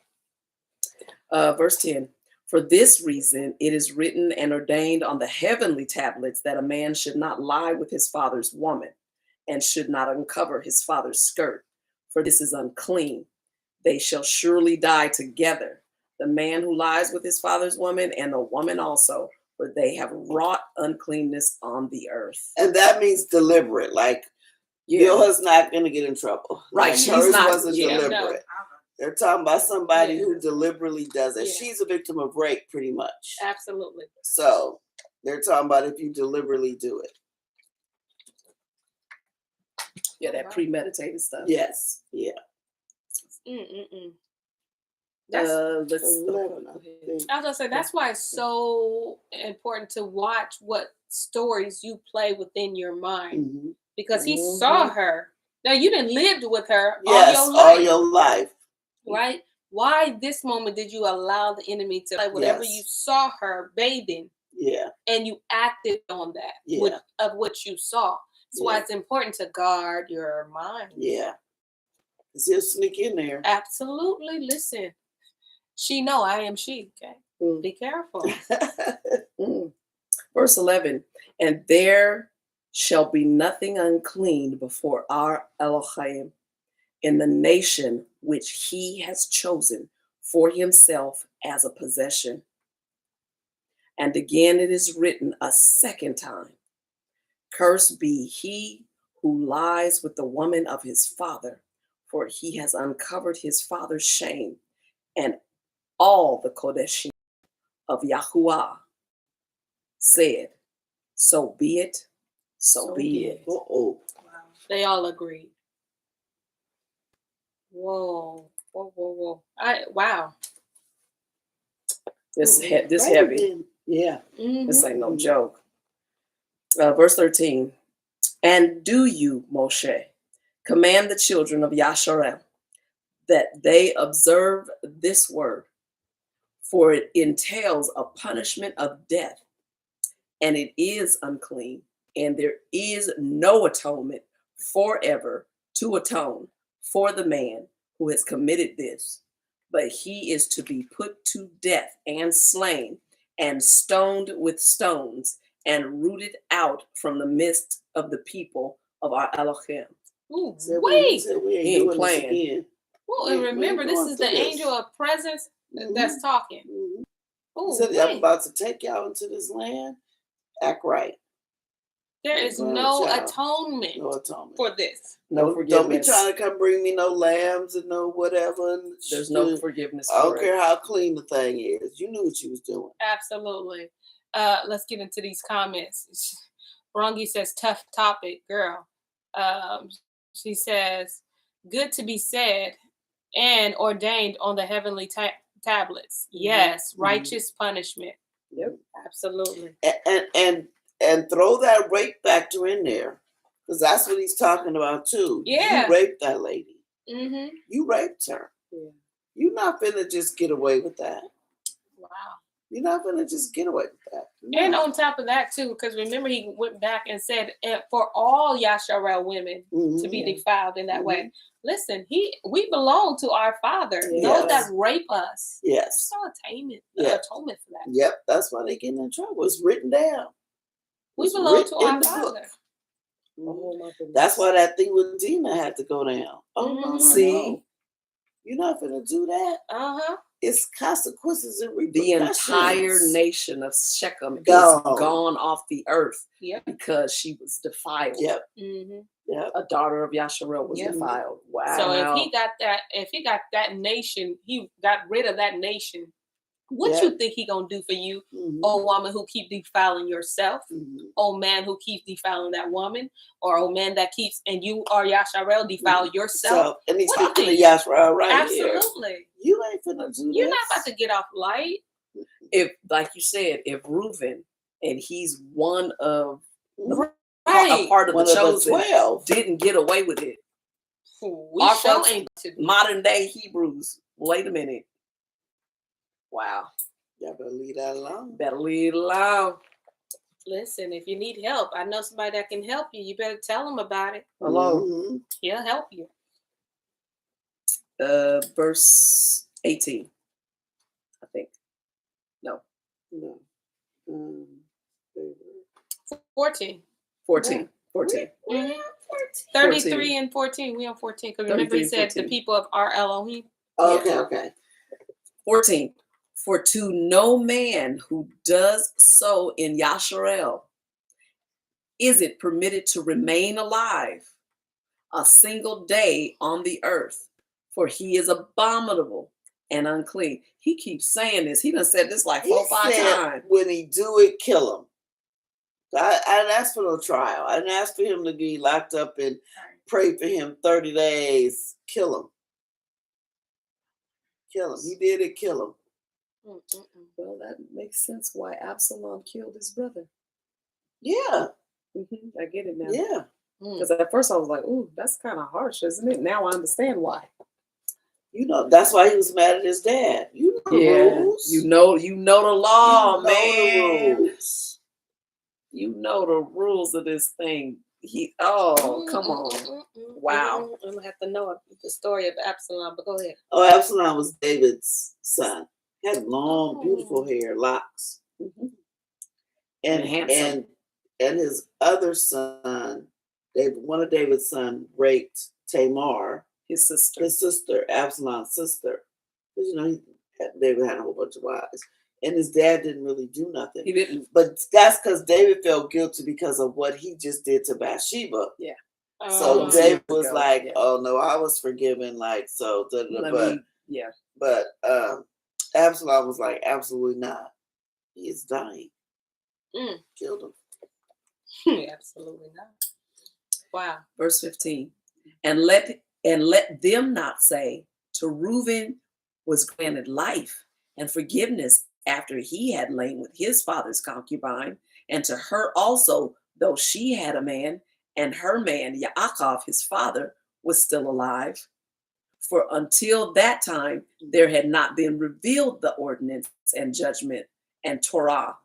Verse 10. For this reason, it is written and ordained on the heavenly tablets that a man should not lie with his father's woman, and should not uncover his father's skirt, for this is unclean. They shall surely die together, the man who lies with his father's woman, and the woman also, for they have wrought uncleanness on the earth. And that means deliberate. Like, Bilhah's not going to get in trouble. Right. Like, hers wasn't deliberate. No. They're talking about somebody who deliberately does it. Yeah. She's a victim of rape, pretty much. Absolutely. So they're talking about if you deliberately do it. Yeah, that premeditated stuff. Yes. Yeah. That's, I was gonna say that's why it's so important to watch what stories you play within your mind, because he saw her. Now you didn't live with her all your life. Right? Why this moment did you allow the enemy to play whatever you saw her bathing? Yeah. And you acted on that of what you saw. That's why it's important to guard your mind. Yeah. Because he'll sneak in there. Absolutely. Listen. She know I am she. Okay. Be careful. Verse 11. And there shall be nothing unclean before our Elohim in the nation which he has chosen for himself as a possession. And again it is written a second time, cursed be he who lies with the woman of his father, for he has uncovered his father's shame. And all the Kodeshim of Yahuwah said, so be it, so be it. Wow. They all agreed. Whoa. Wow. This heavy. Yeah. This ain't no joke. Verse 13. And do you, Moshe, command the children of Yasharel that they observe this word, for it entails a punishment of death, and it is unclean, and there is no atonement forever to atone for the man who has committed this, but he is to be put to death and slain and stoned with stones and rooted out from the midst of the people of our Elohim. Ooh, wait. We ain't playing again. Well, and remember, this is the angel of presence that's talking. He said, I'm about to take y'all into this land. Act right. There is no atonement for this. No forgiveness. Don't be trying to come bring me no lambs and no whatever. There's no forgiveness. I don't care how clean the thing is. You knew what you was doing. Absolutely. Let's get into these comments. Rongi says, tough topic, girl. She says, good to be said and ordained on the heavenly tablets. Yes, righteous punishment. Yep, absolutely. And throw that rape factor in there, because that's what he's talking about too. Yeah, you raped that lady. You raped her. Yeah. You're not finna just get away with that. Wow. You're not gonna just get away with that. No. And on top of that too, because remember he went back and said for all Yasharel women to be defiled in that way. Listen, we belong to our Father. Those that rape us. Yes. There's no atonement for that. Yep, that's why they get in trouble. It's written down. We belong to our Father. That's why that thing with Dina had to go down. See, you're not gonna do that. It's consequences and repercussions. The entire nation of Shechem is gone off the earth because she was defiled. A daughter of Yasharel was defiled. Wow. So if he got that nation, he got rid of that nation. What you think he gonna do for you, old woman who keep defiling yourself, old man who keeps defiling that woman, or old man that keeps and you are Yasharel defile yourself? And he's speaking to Yasharel right here. Absolutely. You ain't finna do You're not about to get off light. If, like you said, if Reuben and he's one of a part of the chosen 12 didn't get away with it. We sure ain't to be. Modern day Hebrews. Wait a minute. Wow. Y'all better leave that alone. Better leave it alone. Listen, if you need help, I know somebody that can help you. You better tell them about it. Hello. He'll help you. Verse 18. I think. No. 14. 14. 33 and 14. We on 14. Because remember he said 14. The people of our Elohim. Okay. 14. For to no man who does so in Yasharel is it permitted to remain alive a single day on the earth, for he is abominable and unclean. He keeps saying this. He done said this like 4 or 5 times. When he do it, kill him. I didn't ask for no trial. I didn't ask for him to be locked up and pray for him 30 days. Kill him. Kill him. He did it. Kill him. Well, that makes sense why Absalom killed his brother. Yeah. I get it now. Yeah. Because at first I was like, ooh, that's kind of harsh, isn't it? Now I understand why. You know, that's why he was mad at his dad. You know the rules. You know the law, man. You know the rules of this thing. Come on. Wow. I'm going to have to know the story of Absalom, but go ahead. Oh, Absalom was David's son. He had long, beautiful hair, locks. And handsome. And his other son, one of David's son, raped Tamar, his sister, Absalom's sister. Because, you know, David had a whole bunch of wives. And his dad didn't really do nothing. He didn't. But that's because David felt guilty because of what he just did to Bathsheba. Yeah. So David was like, oh, no, I was forgiven. Like, so, but Absalom was like, absolutely not. He is dying. Killed him. Absolutely not. Wow. Verse 15. And let them not say, to Reuben was granted life and forgiveness after he had lain with his father's concubine, and to her also, though she had a man, and her man, Yaakov, his father, was still alive. For until that time, there had not been revealed the ordinance and judgment and Torah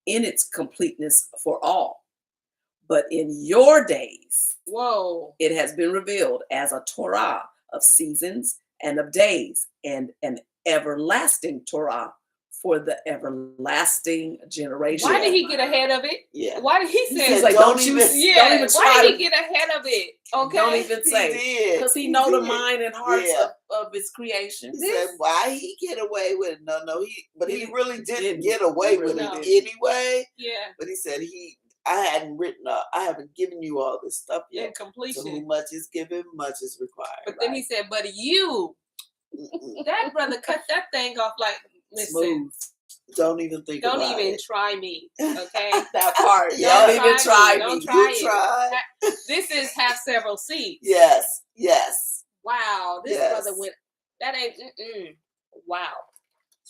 in its completeness for all. But in your days, it has been revealed as a Torah of seasons and of days, and an everlasting Torah for the everlasting generation. Why did he get ahead of it? Yeah. Why did he say like, don't even why try did to he get ahead of it? Okay. Don't even say, because he know the mind and hearts of his creation. He said, why he get away with it? No, he really didn't get away with it anyway. Yeah. But he said I haven't given you all this stuff yet. In completion. So who much is given, much is required. But then he said, but you, that brother cut that thing off like, listen. Smooth. Don't even think about it. Don't even try me, okay? That part. Don't even try me. Don't try you try. This is have several seats. Yes. Wow, this brother went, that ain't, wow.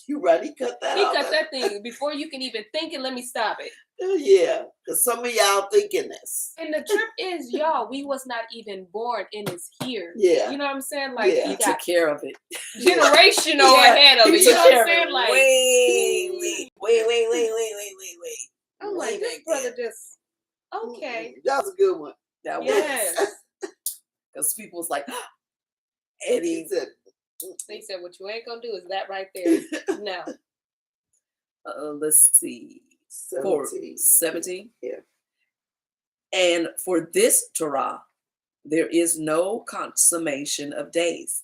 You right, he cut that off. He cut that thing before you can even think it. Let me stop it. Yeah, because some of y'all thinking this. And the trip is, y'all, we was not even born and it's here. Yeah. You know what I'm saying? Like, he took care of it. Generational ahead of it. You know what I'm saying? Like, wait. I'm like, this brother just, okay. That was a good one. That was. Yes. Because people was like, and he said, what you ain't going to do is that right there. No. Let's see. 17. Yeah. And for this Torah, there is no consummation of days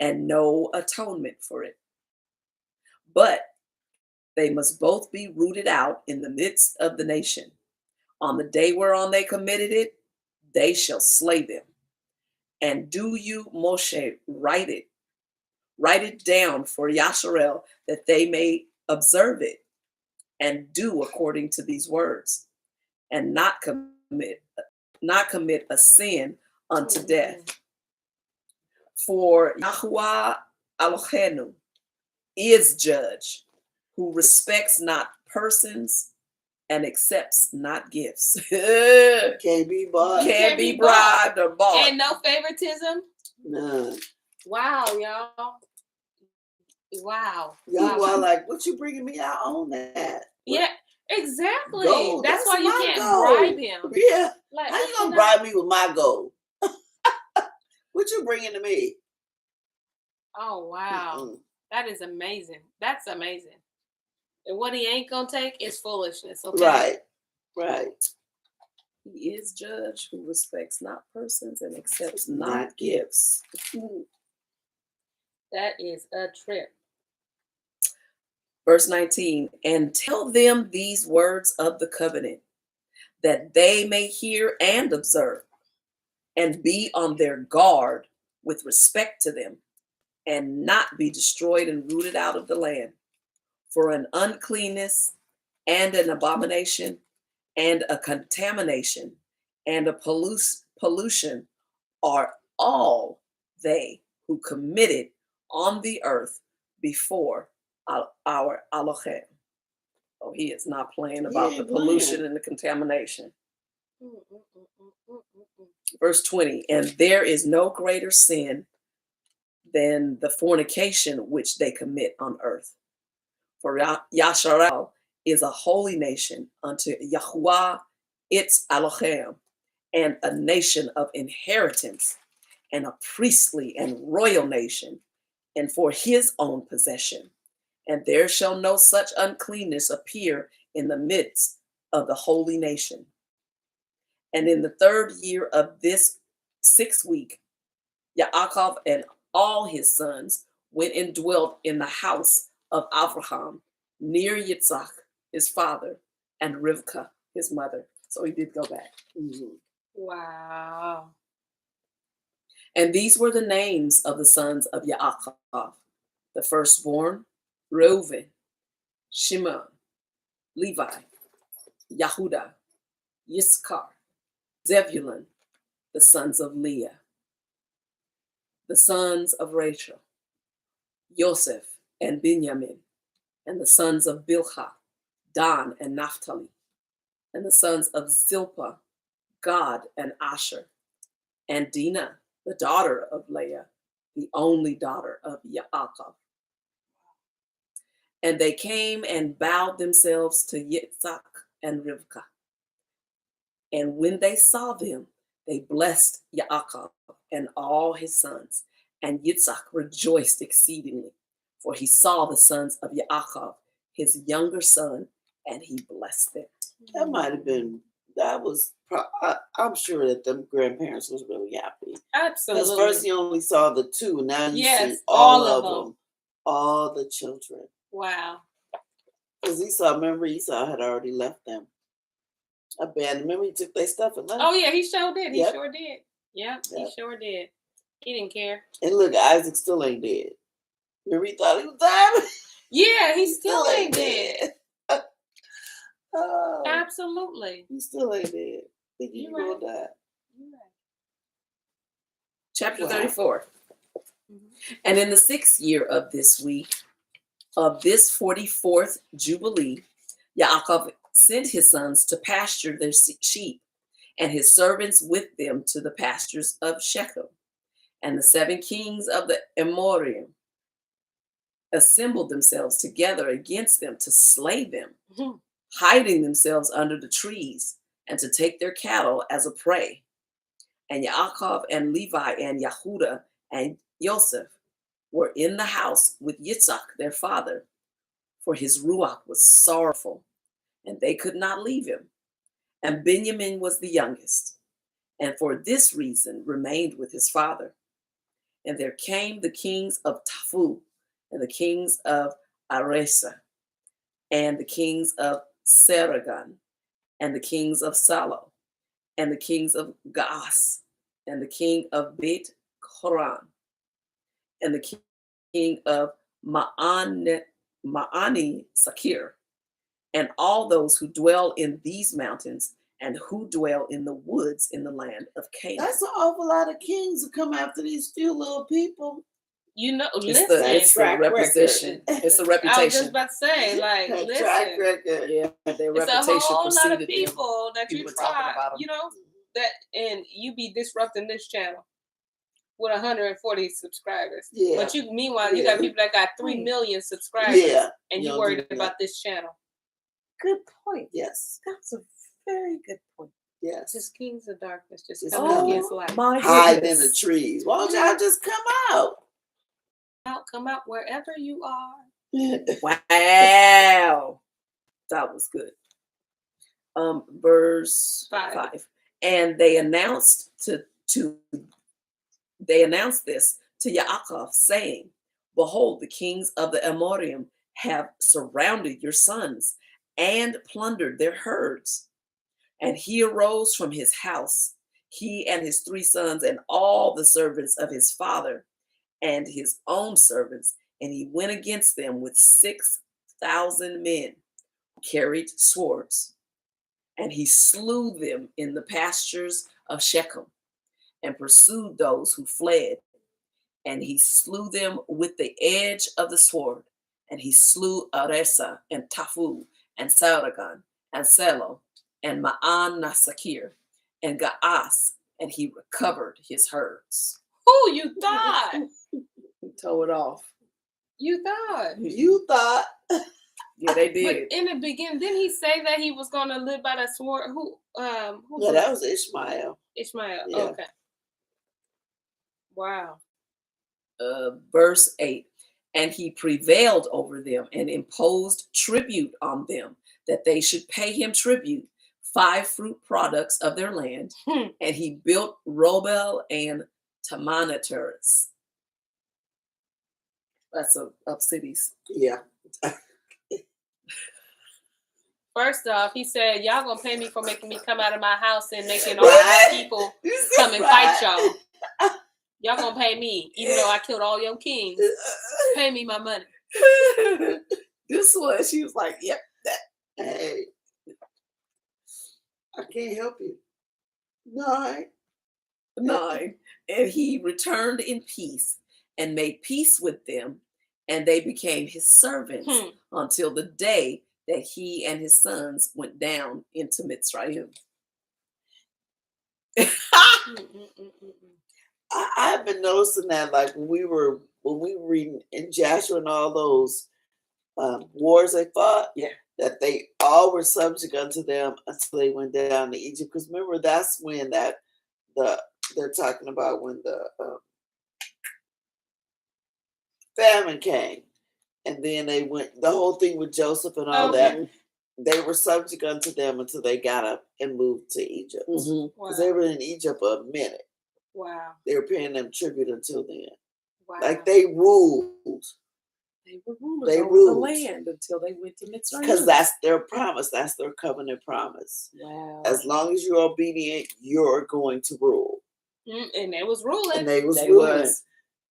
and no atonement for it. But they must both be rooted out in the midst of the nation. On the day whereon they committed it, they shall slay them. And do you, Moshe, write it down for Yasharel, that they may observe it and do according to these words, and not commit a sin unto death. For Yahuwah Eloheinu is judge, who respects not persons and accepts not gifts. Can't be bought. Can't be bribed or bought. And no favoritism? None. Wow, y'all. Wow. Y'all are like, what you bringing me? I own that. Yeah, exactly. Gold. That's why you can't bribe him. Yeah. Like, how you gonna bribe me with my gold? What you bringing to me? Oh, wow. That is amazing. That's amazing. And what he ain't gonna take is foolishness. Okay? Right. He is judge who respects not persons and accepts not gifts. That is a trip. Verse 19, and tell them these words of the covenant, that they may hear and observe, and be on their guard with respect to them, and not be destroyed and rooted out of the land. For an uncleanness and an abomination and a contamination and a pollution are all they who committed on the earth before our Elohim. Oh, he is not playing about the pollution and the contamination. Verse 20, and there is no greater sin than the fornication which they commit on earth. For Yasharel is a holy nation unto Yahuwah its Elohim, and a nation of inheritance, and a priestly and royal nation, and for his own possession. And there shall no such uncleanness appear in the midst of the holy nation. And in the 3rd year of this 6th week, Yaakov and all his sons went and dwelt in the house of Abraham, near Yitzhak, his father, and Rivkah, his mother. So he did go back. Wow. And these were the names of the sons of Yaakov. The firstborn, Reuven, Shimon, Levi, Yehuda, Yiscar, Zebulun, the sons of Leah. The sons of Rachel, Joseph and Benjamin, and the sons of Bilhah, Dan and Naphtali, and the sons of Zilpah, Gad and Asher, and Dinah, the daughter of Leah, the only daughter of Yaakov. And they came and bowed themselves to Yitzhak and Rivkah. And when they saw them, they blessed Yaakov and all his sons. And Yitzhak rejoiced exceedingly, for he saw the sons of Yaakov, his younger son, and he blessed them. That might have been, I'm sure that them grandparents was really happy. Absolutely. Because first he only saw the two, now you see all of them. All the children. Wow. Because Esau had already left them. Abandoned. Remember, he took their stuff and left. Oh, yeah, he sure did. He sure did. Yep, he sure did. He didn't care. And look, Isaac still ain't dead. Remember, he thought he was dying? Yeah, he still ain't dead. Oh, absolutely. He still ain't dead. Think he's going to die. Chapter 34. And in the 6th year of this week, of this 44th Jubilee, Yaakov sent his sons to pasture their sheep, and his servants with them to the pastures of Shechem. And the 7 kings of the Amorim assembled themselves together against them to slay them, hiding themselves under the trees, and to take their cattle as a prey. And Yaakov and Levi and Yehuda and Joseph were in the house with Yitzhak their father, for his ruach was sorrowful, and they could not leave him. And Benjamin was the youngest, and for this reason remained with his father. And there came the kings of Tafu, and the kings of Aresa, and the kings of Saragan, and the kings of Salo, and the kings of Gaas, and the king of Beit Horon, and the king of Ma'ani Sakir, and all those who dwell in these mountains and who dwell in the woods in the land of Canaan. That's an awful lot of kings who come after these few little people. You know, it's the reputation. It's the reputation. I was just about to say, like, listen. Track record. Yeah, their it's reputation a whole lot of them. people that you try, you know, that, and you be disrupting this channel with 140 subscribers. Yeah. But meanwhile, you got people that got 3 million subscribers. Yeah. And you worried about this channel. Good point. Yes. That's a very good point. Yes. Just kings of darkness, just coming against light. Hide in the trees. Why don't y'all just come out? Come out wherever you are. Wow. That was good. Verse 5. And they announced this to Yaakov, saying, behold, the kings of the Amorim have surrounded your sons and plundered their herds. And he arose from his house, he and his 3 sons and all the servants of his father and his own servants, and he went against them with 6,000 men who carried swords. And he slew them in the pastures of Shechem and pursued those who fled. And he slew them with the edge of the sword. And he slew Aresa and Tafu and Saragan and Selo and Ma'an Nasakir and Gaas, and he recovered his herds. Who you thought? He tore it off. You thought. Yeah, they did. But in the beginning, didn't he say that he was going to live by the sword? Who yeah, that was Ishmael. Ishmael. Yeah. Okay. Wow. Verse 8. And he prevailed over them and imposed tribute on them, that they should pay him tribute, 5 fruit products of their land. And he built Robel and Tamanaters. That's of cities. Yeah. First off, he said, y'all gonna pay me for making me come out of my house and making all these people come and fight y'all. Y'all gonna pay me, even though I killed all your kings. Pay me my money. This one, she was like, yep, hey, I can't help you. 9. And he returned in peace and made peace with them, and they became his servants until the day that he and his sons went down into Mitzrayim. I've been noticing that, like when we were reading in Joshua and all those wars they fought, that they all were subject unto them until they went down to Egypt. Because remember, that's when they're talking about when the famine came, And then they went, the whole thing with Joseph and all that, they were subject unto them until they got up and moved to Egypt. Because they were in Egypt a minute. Wow. They were paying them tribute until then. Wow. Like they ruled. They were rulers over the land until they went to Mitzrayim. Because that's their promise. That's their covenant promise. Wow. As long as you're obedient, you're going to rule. And they was ruling. And they was ruling.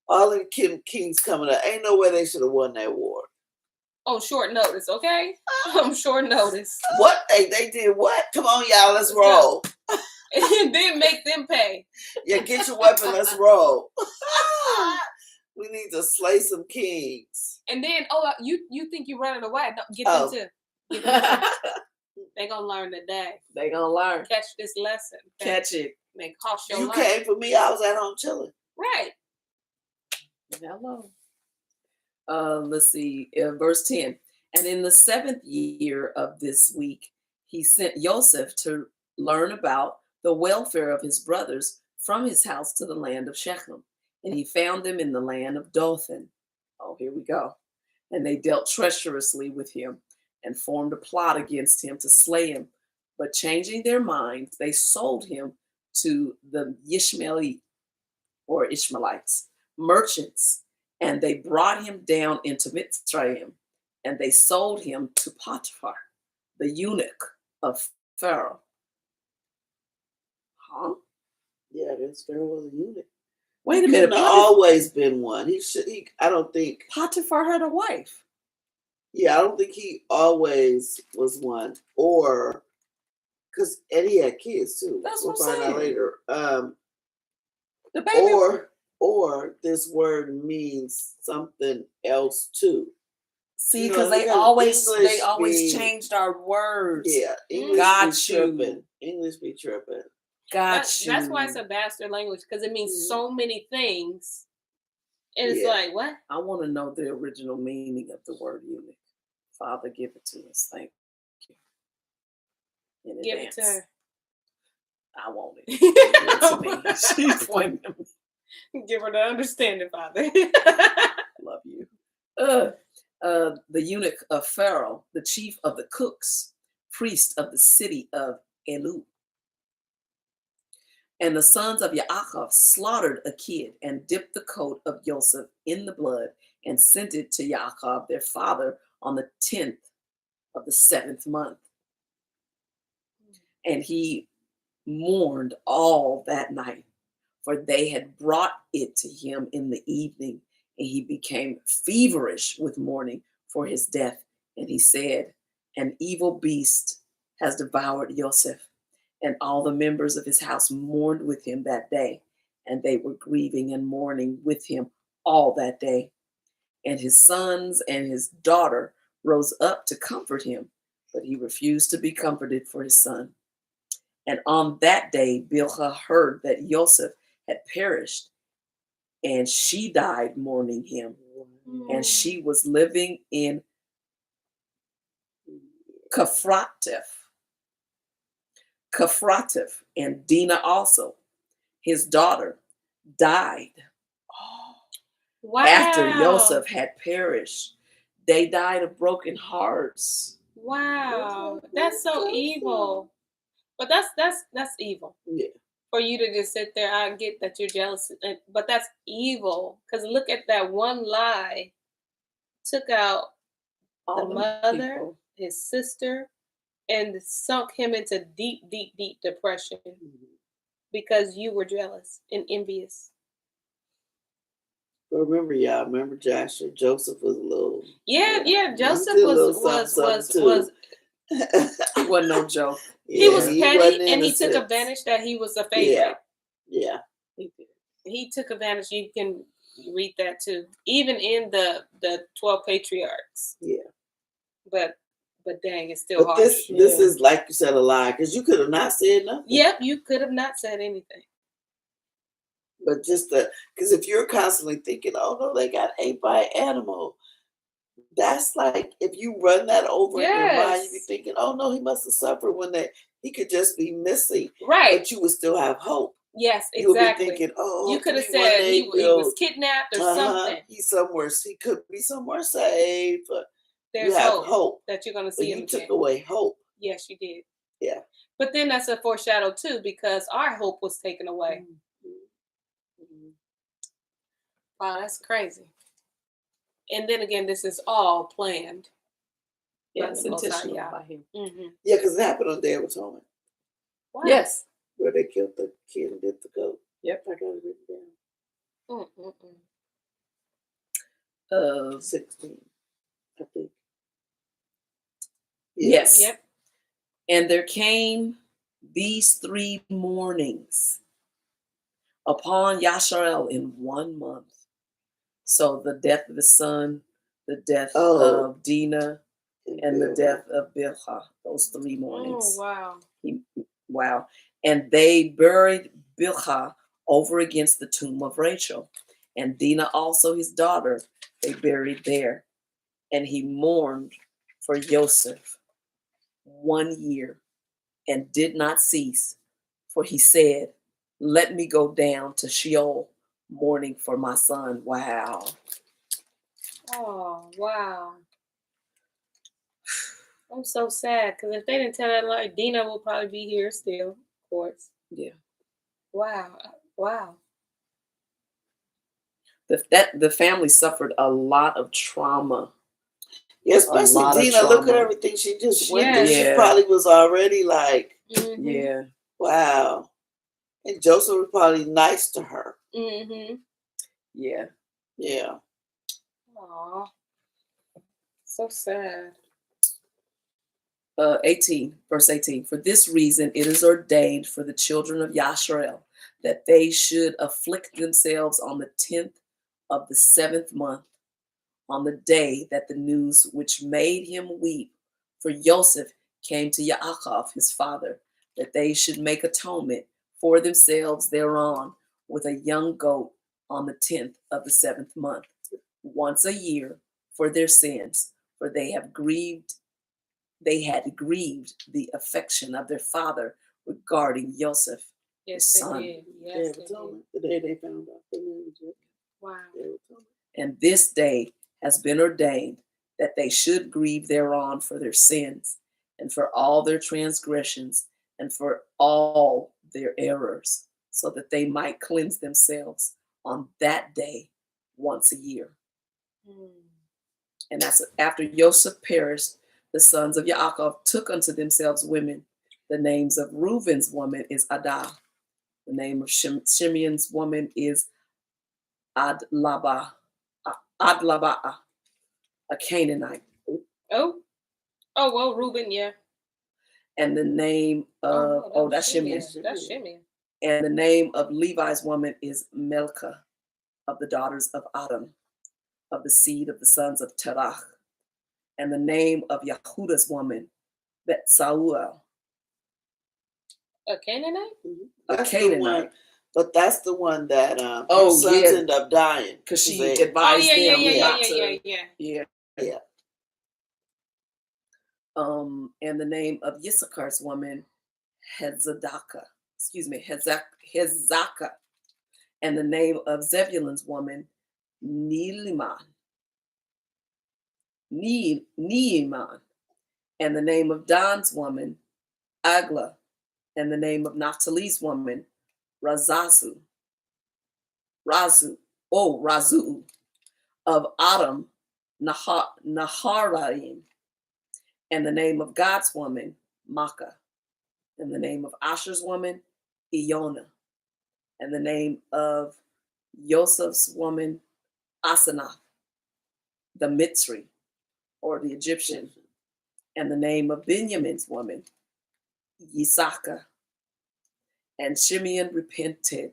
All the kings coming up. Ain't no way they should have won that war. On short notice, okay? On short notice. What? They did what? Come on, y'all. Let's roll. And then make them pay. Yeah, get your weapon. Let's roll. We need to slay some kings. And then, you think you're running away? No, get them too. They're going to learn today. They're going to learn. Catch this lesson. Okay? Catch it. They cost your life. You came for me. I was at home chilling. Right. Hello. Let's see. Verse 10. And in the 7th year of this week, he sent Joseph to learn about the welfare of his brothers from his house to the land of Shechem. And he found them in the land of Dothan. Oh, here we go. And they dealt treacherously with him and formed a plot against him to slay him. But changing their minds, they sold him to the Ishmaelites, merchants, and they brought him down into Mitzrayim, and they sold him to Potiphar, the eunuch of Pharaoh. Huh? Yeah, I guess Pharaoh was a eunuch. Wait a minute. He's always been one. I don't think Potiphar had a wife. Yeah, I don't think he always was one, or and he had kids too. That's we'll what I'm find saying. out later. The baby. Or this word means something else too. See, because they always changed our words. Yeah, English be tripping. English be tripping. That's why it's a bastard language, because it means so many things. And it's like, what? I want to know the original meaning of the word eunuch. Father, give it to us. Thank you. Give it to her. I want it. Give it to me. She's pointing at me. Give her the understanding, Father. Love you. The eunuch of Pharaoh, the chief of the cooks, priest of the city of Elu. And the sons of Yaakov slaughtered a kid and dipped the coat of Joseph in the blood and sent it to Yaakov, their father, on the 10th of the 7th month. And he mourned all that night, for they had brought it to him in the evening, and he became feverish with mourning for his death. And he said, an evil beast has devoured Joseph. And all the members of his house mourned with him that day, and they were grieving and mourning with him all that day. And his sons and his daughter rose up to comfort him, but he refused to be comforted for his son. And on that day, Bilhah heard that Joseph had perished, and she died mourning him. And she was living in Kafratif, and Dinah also, his daughter, died. Wow. After Joseph had perished. They died of broken hearts. Wow. That's so evil. But that's evil. Yeah. For you to just sit there, I get that you're jealous, but that's evil. Because look at that one lie. Took out All the mother, his sister, and sunk him into deep, deep, deep depression because you were jealous and envious. But remember Joshua, Joseph was a little. Yeah. Joseph was He wasn't no joke. He was petty, and he took advantage that he was a favorite. Yeah. He took advantage. You can read that too, even in the 12 patriarchs. Yeah. But dang, it's still hard. This is, like you said, a lie, because you could have not said nothing. Yep, you could have not said anything. But because if you're constantly thinking, oh no, they got ate by an animal, that's like, if you run that over in your mind, you be thinking, oh no, he must have suffered he could just be missing. Right. But you would still have hope. Yes, exactly. You'll be thinking, oh, you could have said he was kidnapped or something. He's somewhere. He could be somewhere safe. There's you have hope that you're going to see him again. You took away hope. Yes, you did. Yeah. But then that's a foreshadow too, because our hope was taken away. Mm-hmm. Wow, that's crazy. And then again, this is all planned. Yeah, it's intentional by him. Mm-hmm. Yeah, because it happened on Day of Atonement. Wow. Yes. Where they killed the kid and did the goat. Yep. I got it written down. 16, I think. Yes. Yep. And there came these 3 mornings upon Yasharel in 1 month. So the death of his son, the death of Dinah, and the death of Bilhah. Those 3 mornings. Oh, wow. Wow. And they buried Bilhah over against the tomb of Rachel. And Dinah also his daughter, they buried there. And he mourned for Joseph 1 year and did not cease. For he said, let me go down to Sheol, mourning for my son. Wow. Oh, wow. I'm so sad, because if they didn't tell that lie, Dina will probably be here still, of course. Yeah. Wow. Wow. The family suffered a lot of trauma. Yeah, especially Dina. Look at everything she just went through. She probably was already like, yeah, wow. And Joseph was probably nice to her. Mm-hmm. Yeah. Yeah. Aw. So sad. 18, verse 18. For this reason, it is ordained for the children of Yasharel that they should afflict themselves on the 10th of the 7th month, on the day that the news which made him weep for Joseph came to Yaakov, his father, that they should make atonement for themselves thereon with a young goat on the 10th of the 7th month, once a year for their sins, for they had grieved the affection of their father regarding Joseph, his son. Yes, they did. The day they found out the news. Wow. And this day has been ordained that they should grieve thereon for their sins and for all their transgressions and for all their errors, so that they might cleanse themselves on that day once a year. And that's after Joseph perished, the sons of Yaakov took unto themselves women. The names of Reuben's woman is Adah. The name of Shimeon's woman is Adlabah, a Canaanite. Oh, well, Reuben, yeah. And the name of, that's Shimeon. That's Shimeon. And the name of Levi's woman is Melchah, of the daughters of Adam, of the seed of the sons of Terach. And the name of Yahudah's woman, Betsaul. A Canaanite? A Canaanite. But that's the one that her sons end up dying. Because she advised them not to. Yeah. And the name of Yissachar's woman, Hezakah. And the name of Zebulun's woman, Neeman. And the name of Dan's woman, Agla. And the name of Naphtali's woman, Razu. Of Adam, Naharaim. And the name of God's woman, Makkah. And the name of Asher's woman, Iona. And the name of Joseph's woman, Asenath, the Mitzri, or the Egyptian. And the name of Benjamin's woman, Yisakah. And Shimeon repented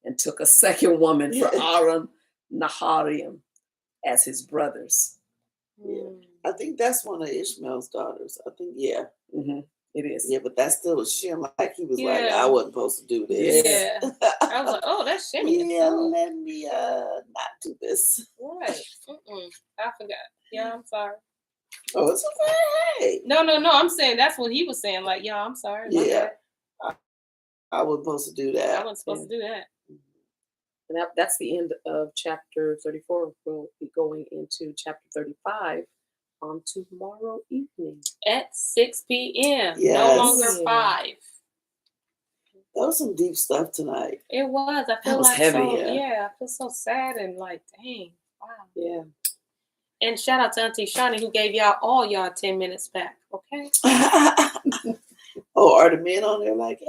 and took a second woman for Aram Naharaim as his brothers. Yeah. I think that's one of Ishmael's daughters. I think, Mm-hmm. It is. Yeah, but that still was Shem. Like he was like, I wasn't supposed to do this. Yeah. I was like, oh, that's Shimeon. Yeah, let me not do this. Right. I forgot. Yeah, I'm sorry. Oh, it's okay. Hey. No. I'm saying that's what he was saying. Like, yeah, I'm sorry. Yeah. I wasn't supposed to do that. I wasn't supposed to do that. And that's the end of chapter 34. We'll be going into chapter 35 on tomorrow evening at 6 p.m. Yes. No longer 5. That was some deep stuff tonight. It was. I feel like heavy. So, I feel so sad and like, dang, wow. Yeah. And shout out to Auntie Shawnee who gave y'all all y'all 10 minutes back. Okay. Oh, are the men on there like?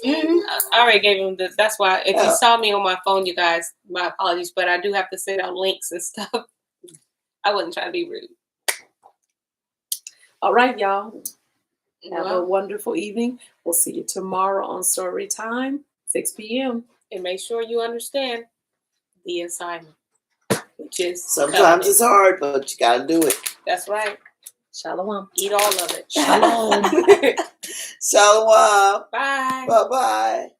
I already gave him this. That's why if you saw me on my phone, you guys, my apologies, but I do have to send out links and stuff. I wasn't trying to be rude. All right, y'all. Have a wonderful evening. We'll see you tomorrow on Story Time, 6 p.m. And make sure you understand the assignment, which is sometimes it's hard, but you gotta do it. That's right. Shalom. Eat all of it. Shalom. Shalom. Bye. Bye-bye.